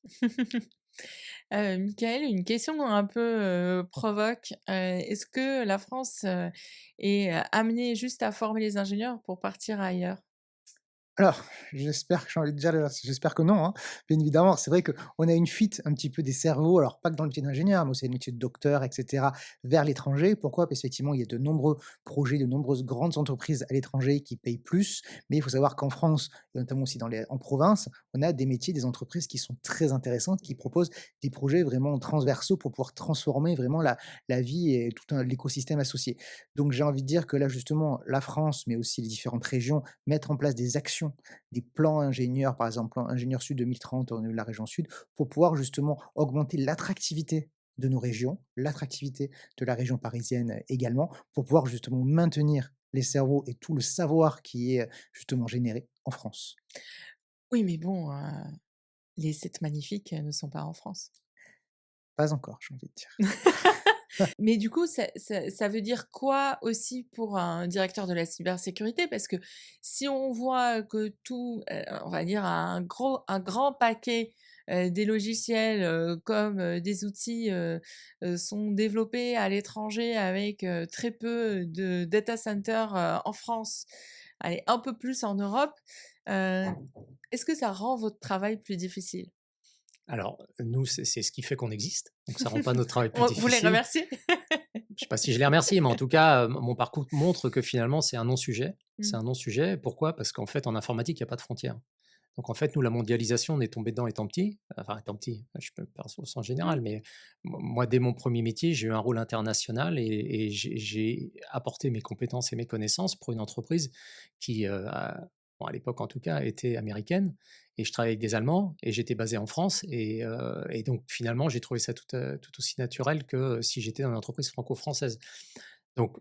Michael, une question un peu, provoque. Est-ce que la France, est, amenée juste à former les ingénieurs pour partir ailleurs? Alors, j'espère que j'ai envie de dire, j'espère que non, hein. Bien évidemment, c'est vrai qu'on a une fuite un petit peu des cerveaux, alors pas que dans le métier d'ingénieur, mais aussi le métier de docteur, et cetera, vers l'étranger. Pourquoi? Parce qu'effectivement, il y a de nombreux projets, de nombreuses grandes entreprises à l'étranger qui payent plus, mais il faut savoir qu'en France, et notamment aussi en province, on a des métiers, des entreprises qui sont très intéressantes, qui proposent des projets vraiment transversaux pour pouvoir transformer vraiment la vie et l'écosystème associé. Donc j'ai envie de dire que là, justement, la France, mais aussi les différentes régions, mettre en place des actions, des plans ingénieurs, par exemple, plan ingénieur sud 2030 au niveau de la région sud, pour pouvoir justement augmenter l'attractivité de nos régions, l'attractivité de la région parisienne également, pour pouvoir justement maintenir les cerveaux et tout le savoir qui est justement généré en France. Oui, mais bon, les 7 magnifiques, ne sont pas en France. Pas encore, j'ai envie de dire. Mais du coup, ça veut dire quoi aussi pour un directeur de la cybersécurité? Parce que si on voit que tout, on va dire un grand paquet, des logiciels, comme, des outils, sont développés à l'étranger avec, très peu de data centers, en France, allez, un peu plus en Europe, heu, est-ce que ça rend votre travail plus difficile? Alors, nous, c'est ce qui fait qu'on existe, donc ça rend pas notre travail plus Vous les difficile. remerciez? Je sais pas si je les remercie, mais en tout cas, mon parcours montre que finalement, c'est un non-sujet. C'est Mmh. un non-sujet. Pourquoi? Parce qu'en fait, en informatique, il y a pas de frontières. Donc en fait, nous, la mondialisation, on est tombé dedans étant petit. Enfin, étant petit, je peux pas au sens Mmh. général, mais moi, dès mon premier métier, j'ai eu un rôle international et j'ai apporté mes compétences et mes connaissances pour une entreprise qui, bon, à l'époque en tout cas, était américaine. Et je travaillais avec des Allemands et j'étais basé en France. Et donc finalement, j'ai trouvé ça tout aussi naturel que si j'étais dans une entreprise franco-française. Donc,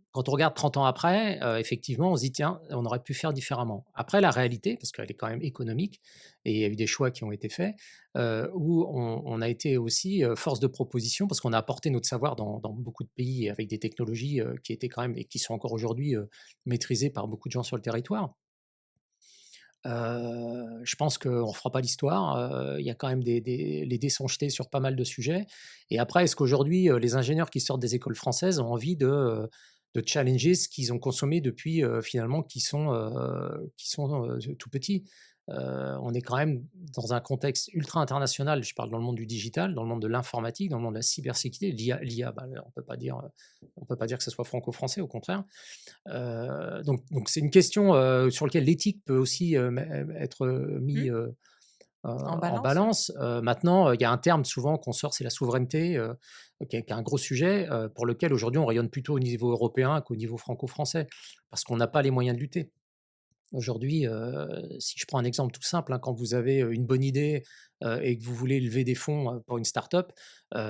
quand on regarde 30 ans après, effectivement, on se dit: «Tiens, on aurait pu faire différemment». Après la réalité, parce qu'elle est quand même économique et il y a eu des choix qui ont été faits, où on a été aussi, force de proposition parce qu'on a apporté notre savoir dans beaucoup de pays avec des technologies, qui étaient quand même et qui sont encore aujourd'hui, maîtrisées par beaucoup de gens sur le territoire. Je pense qu'on ne refera pas l'histoire, il y a quand même les dés sont jetés sur pas mal de sujets. Et après, est-ce qu'aujourd'hui, les ingénieurs qui sortent des écoles françaises ont envie de challenger ce qu'ils ont consommé depuis, finalement, qui sont, tout petits? On est quand même dans un contexte ultra international, je parle dans le monde du digital, dans le monde de l'informatique, dans le monde de la cybersécurité. L'IA, bah, on peut pas dire que ce soit franco-français, au contraire. Donc c'est une question, sur laquelle l'éthique peut aussi, être, Mmh. mis, En en balance, ouais. balance. Maintenant, il y a un terme souvent qu'on sort, c'est la souveraineté, qui est un gros sujet, pour lequel aujourd'hui on rayonne plutôt au niveau européen qu'au niveau franco-français, parce qu'on n'a pas les moyens de lutter. Aujourd'hui, si je prends un exemple tout simple, hein, quand vous avez, une bonne idée, et que vous voulez lever des fonds, pour une start-up,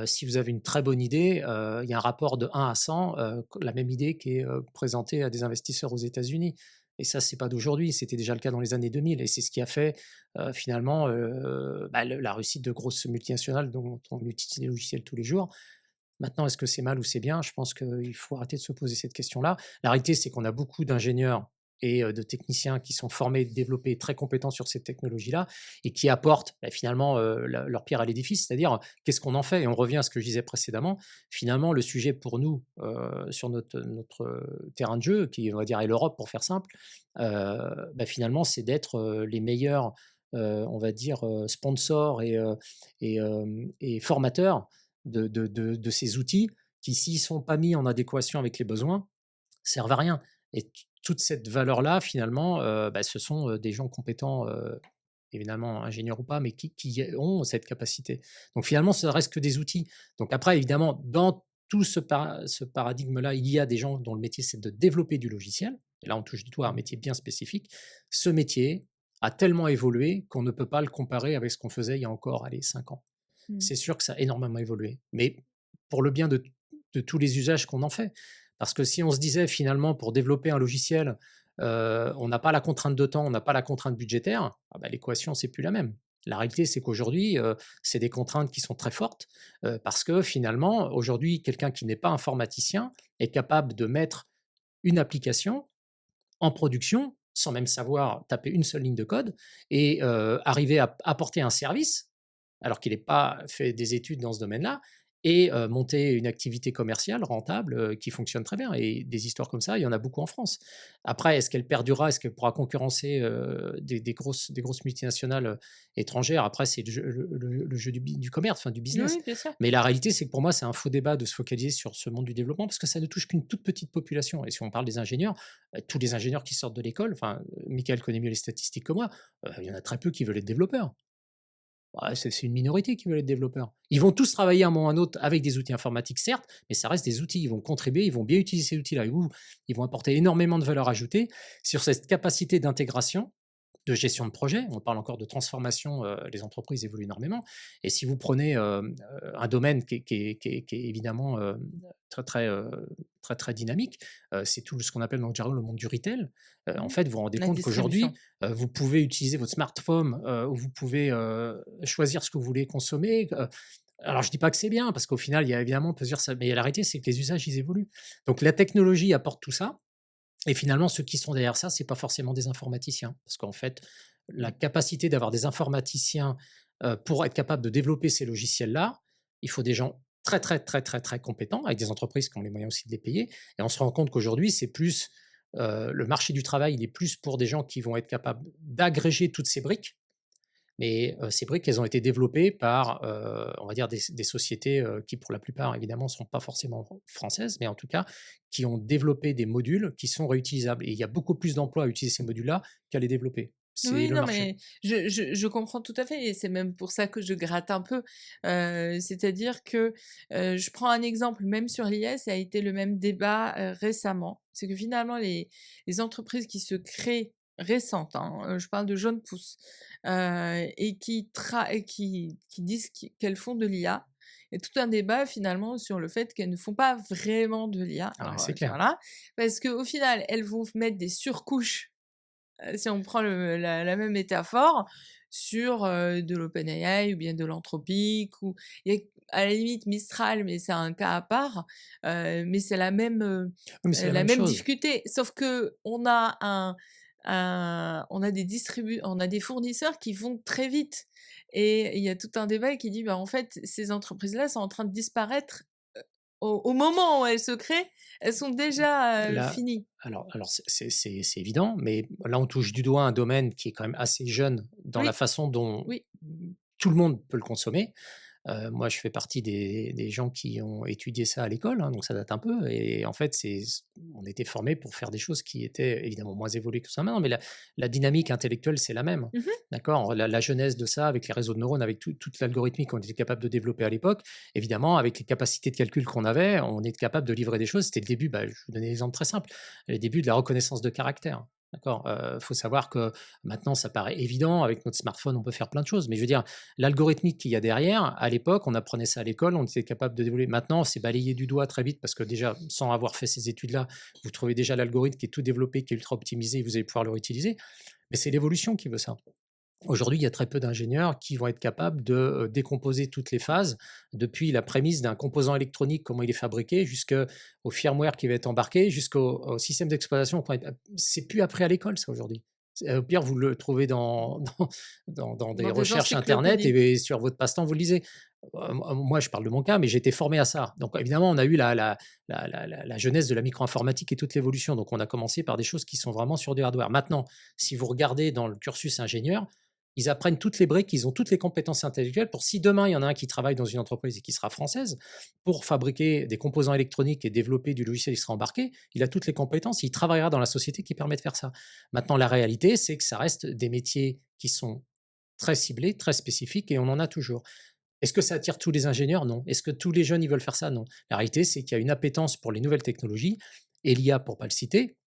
si vous avez une très bonne idée, il y a un rapport de 1 à 100, la même idée qui est, présentée à des investisseurs aux États-Unis. Et ça, c'est pas d'aujourd'hui, c'était déjà le cas dans les années 2000 et c'est ce qui a fait, finalement, bah, la réussite de grosses multinationales dont on utilise les logiciels tous les jours. Maintenant, est-ce que c'est mal ou c'est bien? Je pense qu'il faut arrêter de se poser cette question-là. La réalité, c'est qu'on a beaucoup d'ingénieurs et de techniciens qui sont formés, développés, très compétents sur ces technologies-là et qui apportent finalement leur pierre à l'édifice, c'est-à-dire qu'est-ce qu'on en fait. Et on revient à ce que je disais précédemment. Finalement, le sujet pour nous, sur notre terrain de jeu, qui on va dire est l'Europe pour faire simple, finalement, c'est d'être les meilleurs, on va dire, sponsors et formateurs de ces outils qui, s'ils ne sont pas mis en adéquation avec les besoins, servent à rien. Et toute cette valeur-là, finalement, ce sont des gens compétents, évidemment ingénieurs ou pas, mais qui ont cette capacité. Donc finalement, ça reste que des outils. Donc après, évidemment, dans tout ce paradigme-là, il y a des gens dont le métier, c'est de développer du logiciel. Et là, on touche du doigt à un métier bien spécifique. Ce métier a tellement évolué qu'on ne peut pas le comparer avec ce qu'on faisait il y a encore, 5 ans. C'est sûr que ça a énormément évolué, mais pour le bien de tous les usages qu'on en fait. Parce que si on se disait finalement pour développer un logiciel, on n'a pas la contrainte de temps, on n'a pas la contrainte budgétaire, l'équation, c'est plus la même. La réalité, c'est qu'aujourd'hui, c'est des contraintes qui sont très fortes, parce que finalement, aujourd'hui, quelqu'un qui n'est pas informaticien est capable de mettre une application en production sans même savoir taper une seule ligne de code et arriver à apporter un service alors qu'il n'ait pas fait des études dans ce domaine-là, et monter une activité commerciale rentable qui fonctionne très bien. Et des histoires comme ça, il y en a beaucoup en France. Après, est-ce qu'elle perdurera? Est-ce qu'elle pourra concurrencer des grosses multinationales étrangères? Après, c'est le jeu du commerce, enfin du business. Oui, bien sûr. Mais la réalité, c'est que pour moi, c'est un faux débat de se focaliser sur ce monde du développement parce que ça ne touche qu'une toute petite population. Et si on parle des ingénieurs, tous les ingénieurs qui sortent de l'école, enfin, Michael connaît mieux les statistiques que moi, il y en a très peu qui veulent être développeurs. C'est une minorité qui veulent être développeurs. Ils vont tous travailler à un moment ou à un autre avec des outils informatiques, certes, mais ça reste des outils. Ils vont contribuer, ils vont bien utiliser ces outils-là. Ils vont apporter énormément de valeur ajoutée sur cette capacité d'intégration, de gestion de projet. On parle encore de transformation, les entreprises évoluent énormément. Et si vous prenez un domaine qui est évidemment très, très, très dynamique, c'est tout ce qu'on appelle dans le jargon le monde du retail. En fait, vous vous rendez La compte qu'aujourd'hui, distribution. vous pouvez utiliser votre smartphone, où vous pouvez choisir ce que vous voulez consommer. Alors, je ne dis pas que c'est bien, parce qu'au final, il y a évidemment, on peut se dire ça, mais la réalité, c'est que les usages, ils évoluent. Donc, la technologie apporte tout ça. Et finalement, ceux qui sont derrière ça, c'est pas forcément des informaticiens. Parce qu'en fait, la capacité d'avoir des informaticiens pour être capable de développer ces logiciels-là, il faut des gens très, très, très, très, très compétents, avec des entreprises qui ont les moyens aussi de les payer. Et on se rend compte qu'aujourd'hui, c'est plus le marché du travail, il est plus pour des gens qui vont être capables d'agréger toutes ces briques. Mais ces briques, elles ont été développées par, on va dire, des sociétés qui, pour la plupart, évidemment, ne sont pas forcément françaises, mais en tout cas, qui ont développé des modules qui sont réutilisables. Et il y a beaucoup plus d'emplois à utiliser ces modules-là qu'à les développer. C'est Oui, le non, marché. mais je comprends tout à fait et c'est même pour ça que je gratte un peu. C'est-à-dire que, je prends un exemple, même sur l'IA, ça a été le même débat, récemment. C'est que finalement les entreprises qui se créent récentes, hein, je parle de jeunes pousses, et qui disent qu'elles font de l'IA. Il y a tout un débat finalement sur le fait qu'elles ne font pas vraiment de l'IA. Ah ouais, Alors, c'est clair. voilà, parce qu'au final, elles vont mettre des surcouches si on prend la même métaphore, sur de l'OpenAI ou bien de l'Anthropic, ou il y a à la limite Mistral, mais c'est un cas à part, mais c'est Oui, mais c'est la la même même chose. difficulté. Sauf que on a des fournisseurs qui vont très vite. Et il y a tout un débat qui dit, bah, en fait, ces entreprises-là sont en train de disparaître au moment où elles se créent, elles sont déjà Là, finies. alors c'est évident, mais là, on touche du doigt un domaine qui est quand même assez jeune dans la Oui, façon dont oui. tout le monde peut le consommer. Moi, je fais partie des gens qui ont étudié ça à l'école, hein, donc ça date un peu. Et en fait, on était formés pour faire des choses qui étaient évidemment moins évoluées que ça maintenant, mais la dynamique intellectuelle, c'est la même. Mmh. D'accord? La genèse de ça, avec les réseaux de neurones, avec toute l'algorithmique qu'on était capable de développer à l'époque, évidemment, avec les capacités de calcul qu'on avait, on est capable de livrer des choses. C'était le début, je vous donne un exemple très simple, le début de la reconnaissance de caractère. D'accord. Faut savoir que maintenant, ça paraît évident. Avec notre smartphone, on peut faire plein de choses. Mais je veux dire, l'algorithmique qu'il y a derrière, à l'époque, on apprenait ça à l'école, on était capable de développer. Maintenant, c'est balayé du doigt très vite parce que déjà, sans avoir fait ces études-là, vous trouvez déjà l'algorithme qui est tout développé, qui est ultra optimisé, et vous allez pouvoir le réutiliser. Mais c'est l'évolution qui veut ça. Aujourd'hui, il y a très peu d'ingénieurs qui vont être capables de décomposer toutes les phases, depuis la prémisse d'un composant électronique, comment il est fabriqué, jusqu'au firmware qui va être embarqué, jusqu'au système d'exploitation. C'est plus appris à l'école, ça, aujourd'hui. Au pire, vous le trouvez dans des Dans des recherches Internet encyclopédies. et sur votre passe-temps, vous le lisez. Moi, je parle de mon cas, mais j'ai été formé à ça. Donc, évidemment, on a eu la jeunesse de la micro-informatique et toute l'évolution. Donc, on a commencé par des choses qui sont vraiment sur du hardware. Maintenant, si vous regardez dans le cursus ingénieur, ils apprennent toutes les briques, ils ont toutes les compétences intellectuelles pour si demain il y en a un qui travaille dans une entreprise et qui sera française, pour fabriquer des composants électroniques et développer du logiciel qui sera embarqué, il a toutes les compétences, il travaillera dans la société qui permet de faire ça. Maintenant, la réalité, c'est que ça reste des métiers qui sont très ciblés, très spécifiques et on en a toujours. Est-ce que ça attire tous les ingénieurs? Non. Est-ce que tous les jeunes ils veulent faire ça? Non. La réalité, c'est qu'il y a une appétence pour les nouvelles technologies et l'IA, pour ne pas le citer,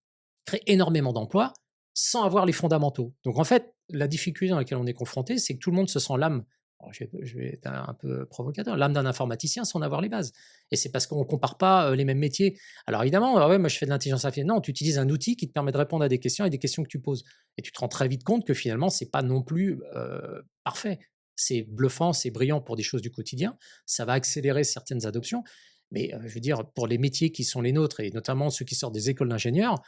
crée énormément d'emplois sans avoir les fondamentaux. Donc en fait, la difficulté dans laquelle on est confronté, c'est que tout le monde se sent l'âme, alors je vais être un peu provocateur, l'âme d'un informaticien sans avoir les bases. Et c'est parce qu'on ne compare pas les mêmes métiers. Alors évidemment, ouais, moi je fais de l'intelligence artificielle. Non, tu utilises un outil qui te permet de répondre à des questions et des questions que tu poses. Et tu te rends très vite compte que finalement, c'est pas non plus parfait. C'est bluffant, c'est brillant pour des choses du quotidien. Ça va accélérer certaines adoptions. Mais je veux dire, pour les métiers qui sont les nôtres, et notamment ceux qui sortent des écoles d'ingénieurs,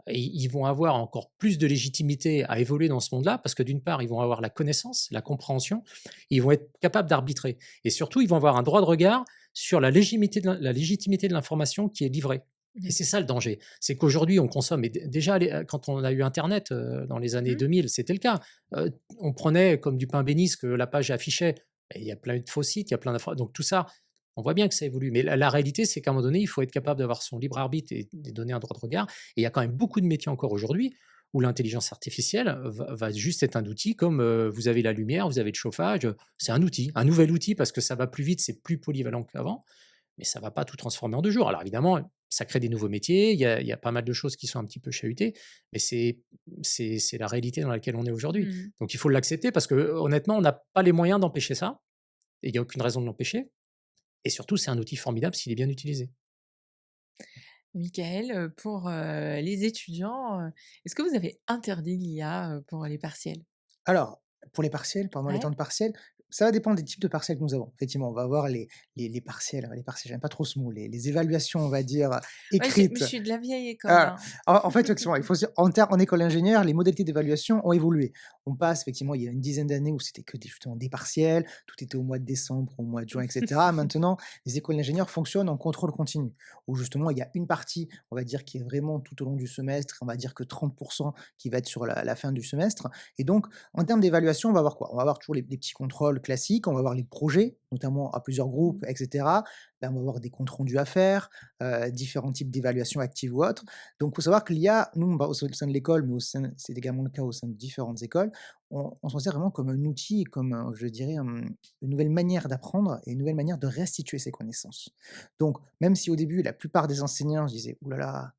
et ils vont avoir encore plus de légitimité à évoluer dans ce monde-là parce que d'une part, ils vont avoir la connaissance, la compréhension, ils vont être capables d'arbitrer. Et surtout, ils vont avoir un droit de regard sur la légitimité de l'information qui est livrée. Et c'est ça le danger. C'est qu'aujourd'hui, on consomme. Et déjà, quand on a eu Internet dans les années 2000, c'était le cas. On prenait comme du pain béni ce que la page affichait. Et il y a plein de faux sites, il y a plein d'informations. Donc tout ça, on voit bien que ça évolue. Mais la réalité, c'est qu'à un moment donné, il faut être capable d'avoir son libre arbitre et de donner un droit de regard. Et il y a quand même beaucoup de métiers encore aujourd'hui où l'intelligence artificielle va juste être un outil, comme vous avez la lumière, vous avez le chauffage. C'est un outil, un nouvel outil parce que ça va plus vite, c'est plus polyvalent qu'avant, mais ça ne va pas tout transformer en 2 jours. Alors évidemment, ça crée des nouveaux métiers, il y a pas mal de choses qui sont un petit peu chahutées, mais c'est la réalité dans laquelle on est aujourd'hui. Donc il faut l'accepter parce que honnêtement, on n'a pas les moyens d'empêcher ça, et il n'y a aucune raison de l'empêcher. Et surtout, c'est un outil formidable s'il est bien utilisé. Michael, pour les étudiants, est-ce que vous avez interdit l'IA pour les partiels? Alors, pour les partiels, pendant les temps Ouais. de partiels, ça va dépendre des types de partiels que nous avons. Effectivement, on va avoir les partiels, j'aime pas trop ce mot, les évaluations, on va dire, Ouais, mais je écrites. suis de la vieille école, Ah, hein. en fait, effectivement, il faut se dire, en école d'ingénieur, les modalités d'évaluation ont évolué. On passe, effectivement, il y a une dizaine d'années où c'était que justement des partiels, tout était au mois de décembre, au mois de juin, etc. Maintenant, les écoles d'ingénieurs fonctionnent en contrôle continu, où justement, il y a une partie, on va dire, qui est vraiment tout au long du semestre, on va dire que 30% qui va être sur la fin du semestre. Et donc, en termes d'évaluation, on va avoir quoi? On va avoir toujours les petits contrôles classiques, on va avoir les projets, notamment à plusieurs groupes, Mmh. etc. Là, on va avoir des comptes rendus à faire, différents types d'évaluations actives ou autres. Donc, il faut savoir que l'IA, nous, bah, au sein de l'école, mais c'est également le cas au sein de différentes écoles, on s'en sert vraiment comme un outil, et comme, je dirais, une nouvelle manière d'apprendre et une nouvelle manière de restituer ses connaissances. Donc, même si au début, la plupart des enseignants se disaient: «Ouh là là,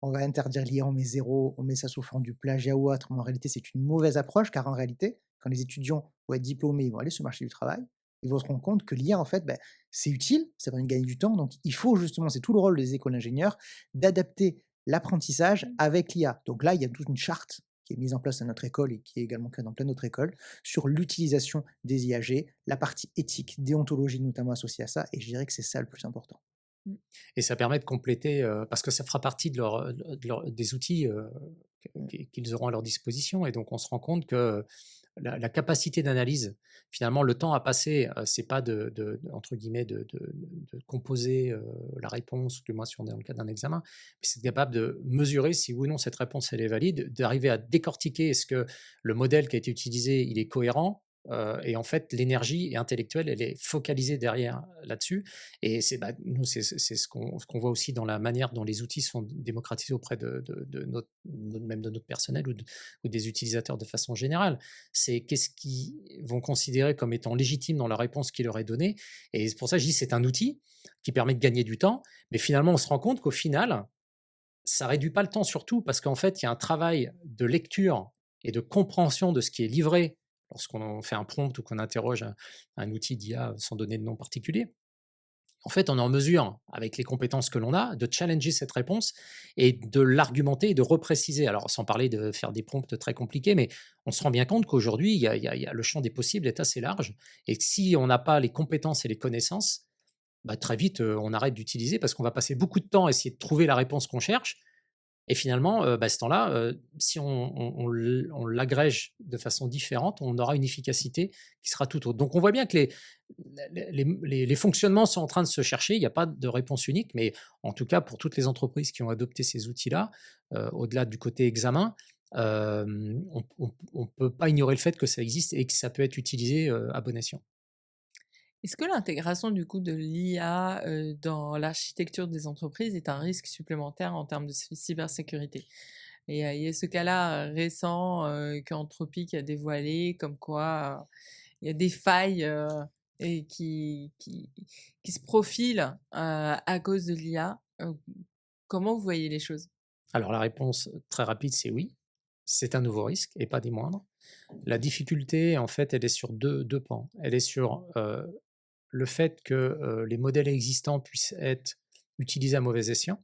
on va interdire l'IA, on met zéro, on met ça sous forme du plagiat ou autre», mais en réalité, c'est une mauvaise approche, car en réalité, quand les étudiants vont être diplômés, ils vont aller sur le marché du travail, ils vont se rendre compte que l'IA, en fait, beh, c'est utile, ça permet de gagner du temps, donc il faut justement, c'est tout le rôle des écoles d'ingénieurs, d'adapter l'apprentissage avec l'IA. Donc là, il y a toute une charte qui est mise en place à notre école et qui est également créée dans plein d'autres écoles, sur l'utilisation des IAG, la partie éthique, déontologie notamment associée à ça, et je dirais que c'est ça le plus important. Mmh. Et ça permet de compléter, parce que ça fera partie des outils Mmh. qu'ils auront à leur disposition. Et donc, on se rend compte que la capacité d'analyse, finalement, le temps à passer, c'est pas entre guillemets, de composer la réponse, ou du moins si on est dans le cadre d'un examen, mais c'est capable de mesurer si oui ou non cette réponse elle est valide, d'arriver à décortiquer est-ce que le modèle qui a été utilisé il est cohérent. Et en fait, l'énergie intellectuelle, elle est focalisée derrière là-dessus. Et nous, c'est ce qu'on voit aussi dans la manière dont les outils sont démocratisés auprès même de notre personnel ou des utilisateurs de façon générale. C'est qu'est-ce qu'ils vont considérer comme étant légitime dans la réponse qui leur est donnée. Et c'est pour ça que je dis c'est un outil qui permet de gagner du temps. Mais finalement, on se rend compte qu'au final, ça réduit pas le temps, surtout parce qu'en fait, il y a un travail de lecture et de compréhension de ce qui est livré lorsqu'on fait un prompt ou qu'on interroge un outil d'IA sans donner de nom particulier. en fait, on est en mesure, avec les compétences que l'on a, de challenger cette réponse et de l'argumenter et de repréciser. Alors, sans parler de faire des prompts très compliqués, mais on se rend bien compte qu'aujourd'hui, le champ des possibles est assez large. Et que si on n'a pas les compétences et les connaissances, bah, très vite, on arrête d'utiliser parce qu'on va passer beaucoup de temps à essayer de trouver la réponse qu'on cherche. Et finalement, bah, ce temps-là, si on l'agrège de façon différente, on aura une efficacité qui sera tout autre. Donc on voit bien que les fonctionnements sont en train de se chercher, il n'y a pas de réponse unique, mais en tout cas pour toutes les entreprises qui ont adopté ces outils-là, au-delà du côté examen, on ne peut pas ignorer le fait que ça existe et que ça peut être utilisé à bon escient. Est-ce que l'intégration du coup de l'IA dans l'architecture des entreprises est un risque supplémentaire en termes de cybersécurité? Et il y a ce cas-là récent qu'Anthropic a dévoilé, comme quoi il y a des failles et qui se profilent à cause de l'IA. Comment vous voyez les choses? Alors la réponse très rapide, c'est oui. C'est un nouveau risque et pas des moindres. La difficulté, en fait, elle est sur deux pans. Elle est sur le fait que les modèles existants puissent être utilisés à mauvais escient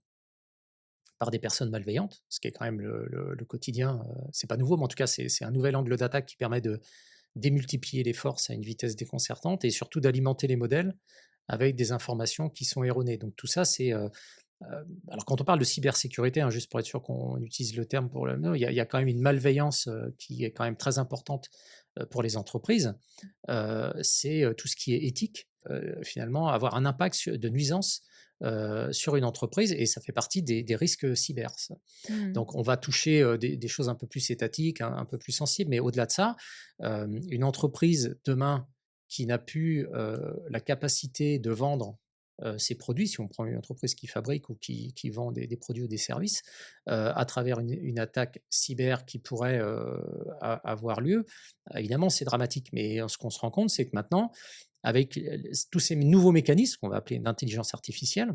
par des personnes malveillantes, ce qui est quand même le quotidien. C'est pas nouveau, mais en tout cas, c'est un nouvel angle d'attaque qui permet de démultiplier les forces à une vitesse déconcertante et surtout d'alimenter les modèles avec des informations qui sont erronées. Donc tout ça, c'est alors quand on parle de cybersécurité, juste pour être sûr qu'on utilise le terme pour le nom, il y a quand même une malveillance qui est quand même très importante pour les entreprises. C'est tout ce qui est éthique, finalement, avoir un impact de nuisance sur une entreprise, et ça fait partie des risques cyber. Donc on va toucher des choses un peu plus étatiques, un peu plus sensibles, mais au-delà de ça, une entreprise demain qui n'a plus la capacité de vendre ses produits, si on prend une entreprise qui fabrique ou qui vend des produits ou des services, à travers une attaque cyber qui pourrait avoir lieu, évidemment c'est dramatique. Mais ce qu'on se rend compte, c'est que maintenant, avec tous ces nouveaux mécanismes qu'on va appeler d'intelligence artificielle,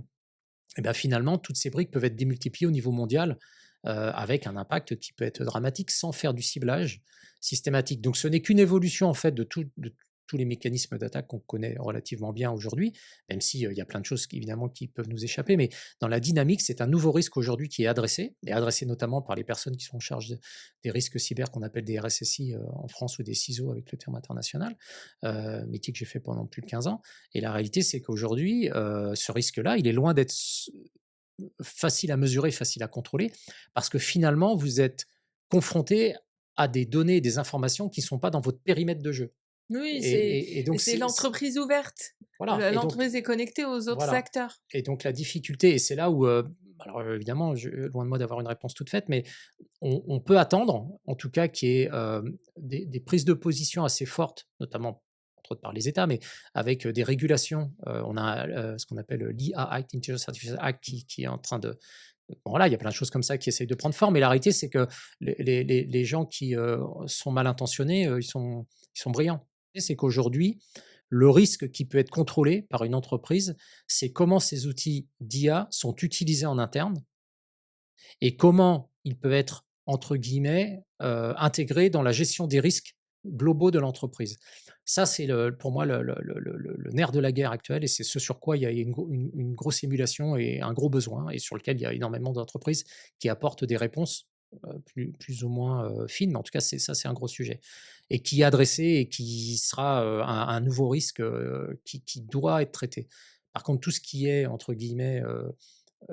et bien finalement, toutes ces briques peuvent être démultipliées au niveau mondial avec un impact qui peut être dramatique sans faire du ciblage systématique. Donc ce n'est qu'une évolution en fait de tous les mécanismes d'attaque qu'on connaît relativement bien aujourd'hui, même s'il y a plein de choses évidemment qui peuvent nous échapper, mais dans la dynamique, c'est un nouveau risque aujourd'hui qui est adressé, et adressé notamment par les personnes qui sont en charge des risques cyber qu'on appelle des RSSI en France, ou des CISO avec le terme international, métier que j'ai fait pendant plus de 15 ans. Et la réalité, c'est qu'aujourd'hui, ce risque-là, il est loin d'être facile à mesurer, facile à contrôler, parce que finalement, vous êtes confronté à des données, des informations qui ne sont pas dans votre périmètre de jeu. Oui, Et donc, c'est l'entreprise ouverte. voilà. Et donc, L'entreprise est connectée aux autres voilà. acteurs. Et donc, la difficulté, et c'est là où, alors évidemment, loin de moi d'avoir une réponse toute faite, mais on peut attendre, en tout cas, qu'il y ait des prises de position assez fortes, notamment entre autres par les États, mais avec des régulations. On a ce qu'on appelle l'IA Act, Intelligence Artificial Act, qui est en train de... Bon, voilà, il y a plein de choses comme ça qui essayent de prendre forme, et la réalité, c'est que les gens qui sont mal intentionnés, ils sont brillants. C'est qu'aujourd'hui, le risque qui peut être contrôlé par une entreprise, c'est comment ces outils d'IA sont utilisés en interne et comment ils peuvent être, entre guillemets, intégrés dans la gestion des risques globaux de l'entreprise. Ça, c'est pour moi le nerf de la guerre actuelle, et c'est ce sur quoi il y a une grosse émulation et un gros besoin, et sur lequel il y a énormément d'entreprises qui apportent des réponses plus ou moins fines, mais en tout cas, c'est un gros sujet, et qui est adressé et qui sera un nouveau risque qui doit être traité. Par contre, tout ce qui est, entre guillemets,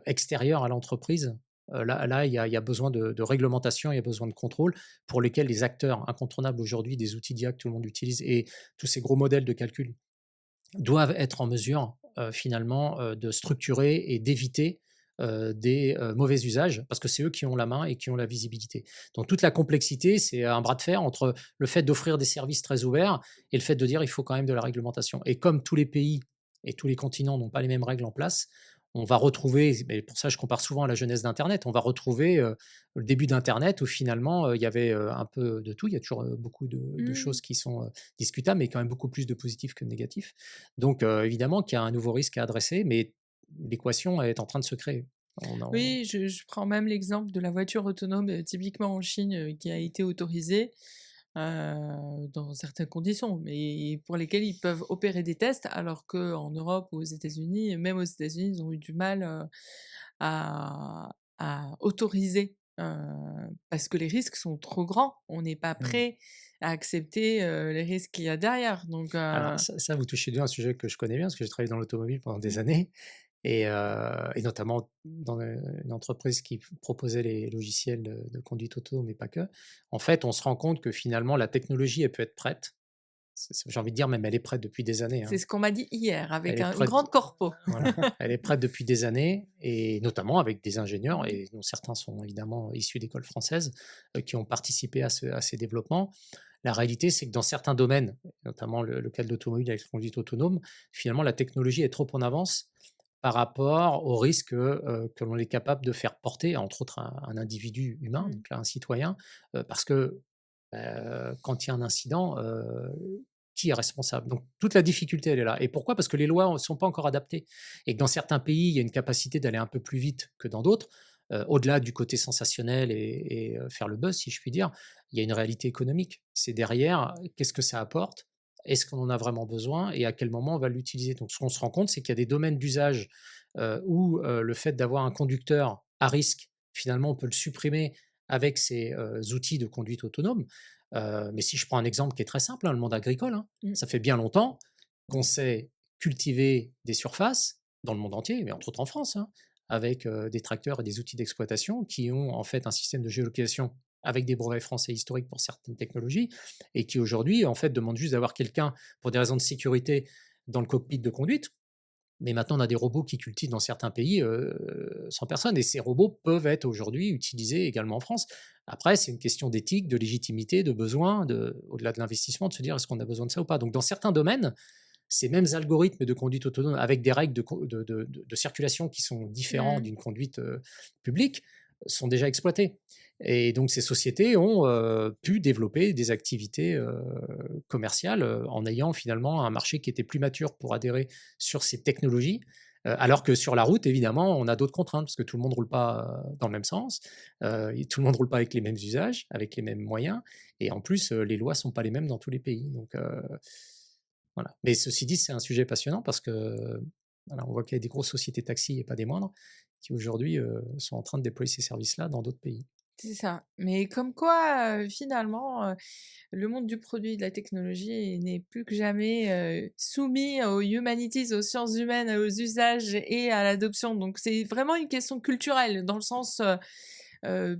extérieur à l'entreprise, là, il y a besoin de réglementation, il y a besoin de contrôle, pour lesquels les acteurs incontournables aujourd'hui, des outils d'IA que tout le monde utilise, et tous ces gros modèles de calcul, doivent être en mesure finalement de structurer et d'éviter des mauvais usages, parce que c'est eux qui ont la main et qui ont la visibilité. Donc toute la complexité, c'est un bras de fer entre le fait d'offrir des services très ouverts et le fait de dire il faut quand même de la réglementation. Et comme tous les pays et tous les continents n'ont pas les mêmes règles en place, on va retrouver, et pour ça je compare souvent à la genèse d'Internet, on va retrouver le début d'Internet où finalement il y avait un peu de tout, il y a toujours beaucoup de choses qui sont discutables, mais quand même beaucoup plus de positifs que de négatifs. Donc évidemment qu'il y a un nouveau risque à adresser, mais l'équation est en train de se créer. Oui, je prends même l'exemple de la voiture autonome, typiquement en Chine, qui a été autorisée. dans certaines conditions, mais pour lesquelles ils peuvent opérer des tests, alors qu'en Europe ou aux États-Unis, même aux États-Unis, ils ont eu du mal à, à autoriser, parce que les risques sont trop grands. On n'est pas Mmh. prêt à accepter les risques qu'il y a derrière. Donc, Alors ça, vous touchez un sujet que je connais bien, parce que j'ai travaillé dans l'automobile pendant des années, et notamment dans une entreprise qui proposait les logiciels de conduite auto, mais pas que. En fait, on se rend compte que finalement, la technologie, elle peut être prête. J'ai envie de dire, même elle est prête depuis des années, c'est hein. ce qu'on m'a dit hier Elle avec est une prête, grande corpo. voilà, elle est prête depuis des années, et notamment avec des ingénieurs, et dont certains sont évidemment issus d'écoles françaises, qui ont participé à ces développements. La réalité, c'est que dans certains domaines, notamment le cas de l'automobile avec la conduite autonome, finalement, la technologie est trop en avance par rapport aux risques que l'on est capable de faire porter, entre autres, un individu humain, donc là, un citoyen, parce que quand il y a un incident, qui est responsable? Donc toute la difficulté, elle est là. Et pourquoi? Parce que les lois ne sont pas encore adaptées. Et que dans certains pays, il y a une capacité d'aller un peu plus vite que dans d'autres. Au-delà du côté sensationnel et faire le buzz, si je puis dire, il y a une réalité économique. C'est derrière, qu'est-ce que ça apporte? Est-ce qu'on en a vraiment besoin? Et à quel moment on va l'utiliser? Donc ce qu'on se rend compte, c'est qu'il y a des domaines d'usage où le fait d'avoir un conducteur à risque, finalement, on peut le supprimer avec ces outils de conduite autonome. Mais si je prends un exemple qui est très simple, hein, le monde agricole, hein, ça fait bien longtemps qu'on sait cultiver des surfaces dans le monde entier, mais entre autres en France, hein, avec des tracteurs et des outils d'exploitation qui ont en fait un système de géolocalisation avec des brevets français historiques pour certaines technologies, et qui aujourd'hui en fait demandent juste d'avoir quelqu'un pour des raisons de sécurité dans le cockpit de conduite. Mais maintenant, on a des robots qui cultivent dans certains pays sans personne, et ces robots peuvent être aujourd'hui utilisés également en France. Après, c'est une question d'éthique, de légitimité, de besoin, au-delà de l'investissement, de se dire est-ce qu'on a besoin de ça ou pas. Donc, dans certains domaines, ces mêmes algorithmes de conduite autonome avec des règles de circulation qui sont différents d'une conduite publique sont déjà exploités. Et donc ces sociétés ont pu développer des activités commerciales en ayant finalement un marché qui était plus mature pour adhérer sur ces technologies. Alors que sur la route, évidemment, on a d'autres contraintes parce que tout le monde ne roule pas dans le même sens, et tout le monde ne roule pas avec les mêmes usages, avec les mêmes moyens, et en plus, les lois ne sont pas les mêmes dans tous les pays. Donc, voilà. Mais ceci dit, c'est un sujet passionnant parce que voilà, on voit qu'il y a des grosses sociétés taxis et pas des moindres qui aujourd'hui sont en train de déployer ces services-là dans d'autres pays. C'est ça. Mais comme quoi, finalement, le monde du produit et de la technologie n'est plus que jamais soumis aux humanities, aux sciences humaines, aux usages et à l'adoption. Donc c'est vraiment une question culturelle, dans le sens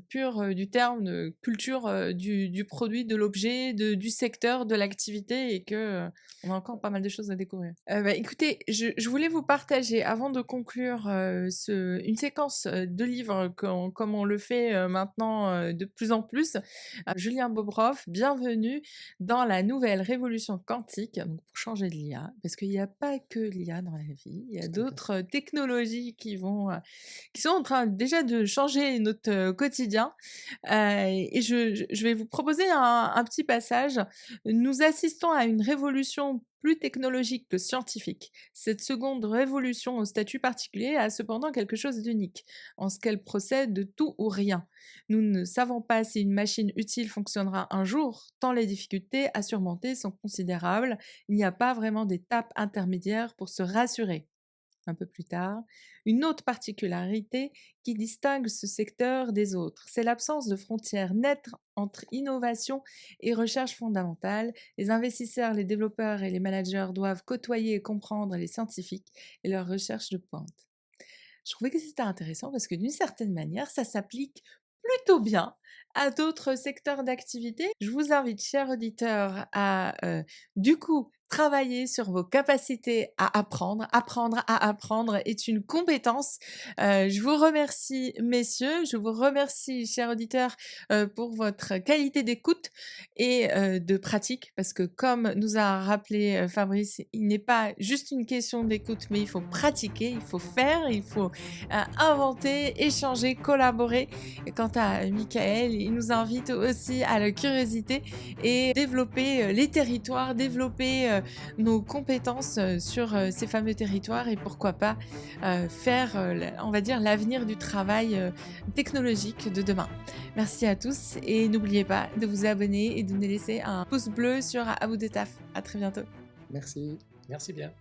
pur du terme, de culture du produit, de l'objet, du secteur, de l'activité, et que on a encore pas mal de choses à découvrir. Écoutez, je voulais vous partager, avant de conclure, une séquence de livres, comme on le fait maintenant de plus en plus. Julien Bobroff, bienvenue dans la nouvelle révolution quantique, donc pour changer de l'IA, parce qu'il n'y a pas que l'IA dans la vie, il y a d'autres technologies qui sont en train déjà de changer notre quotidien. Et je vais vous proposer un petit passage. Nous assistons à une révolution plus technologique que scientifique. Cette seconde révolution au statut particulier a cependant quelque chose d'unique, en ce qu'elle procède de tout ou rien. Nous ne savons pas si une machine utile fonctionnera un jour, tant les difficultés à surmonter sont considérables. Il n'y a pas vraiment d'étape intermédiaire pour se rassurer. Un peu plus tard, une autre particularité qui distingue ce secteur des autres, c'est l'absence de frontières nettes entre innovation et recherche fondamentale. Les investisseurs, les développeurs et les managers doivent côtoyer et comprendre les scientifiques et leurs recherches de pointe. Je trouvais que c'était intéressant parce que d'une certaine manière, ça s'applique plutôt bien à d'autres secteurs d'activité. Je vous invite, chers auditeurs, à du coup travailler sur vos capacités à apprendre. Apprendre à apprendre est une compétence. Je vous remercie, messieurs. Je vous remercie, chers auditeurs, pour votre qualité d'écoute et de pratique, parce que comme nous a rappelé Fabrice, il n'est pas juste une question d'écoute, mais il faut pratiquer, il faut faire, il faut inventer, échanger, collaborer. Et quant à Michael, il nous invite aussi à la curiosité et développer les territoires, développer nos compétences sur ces fameux territoires et pourquoi pas faire, on va dire, l'avenir du travail technologique de demain. Merci à tous et n'oubliez pas de vous abonner et de nous laisser un pouce bleu sur À bout de taf. À très bientôt. Merci. Merci bien.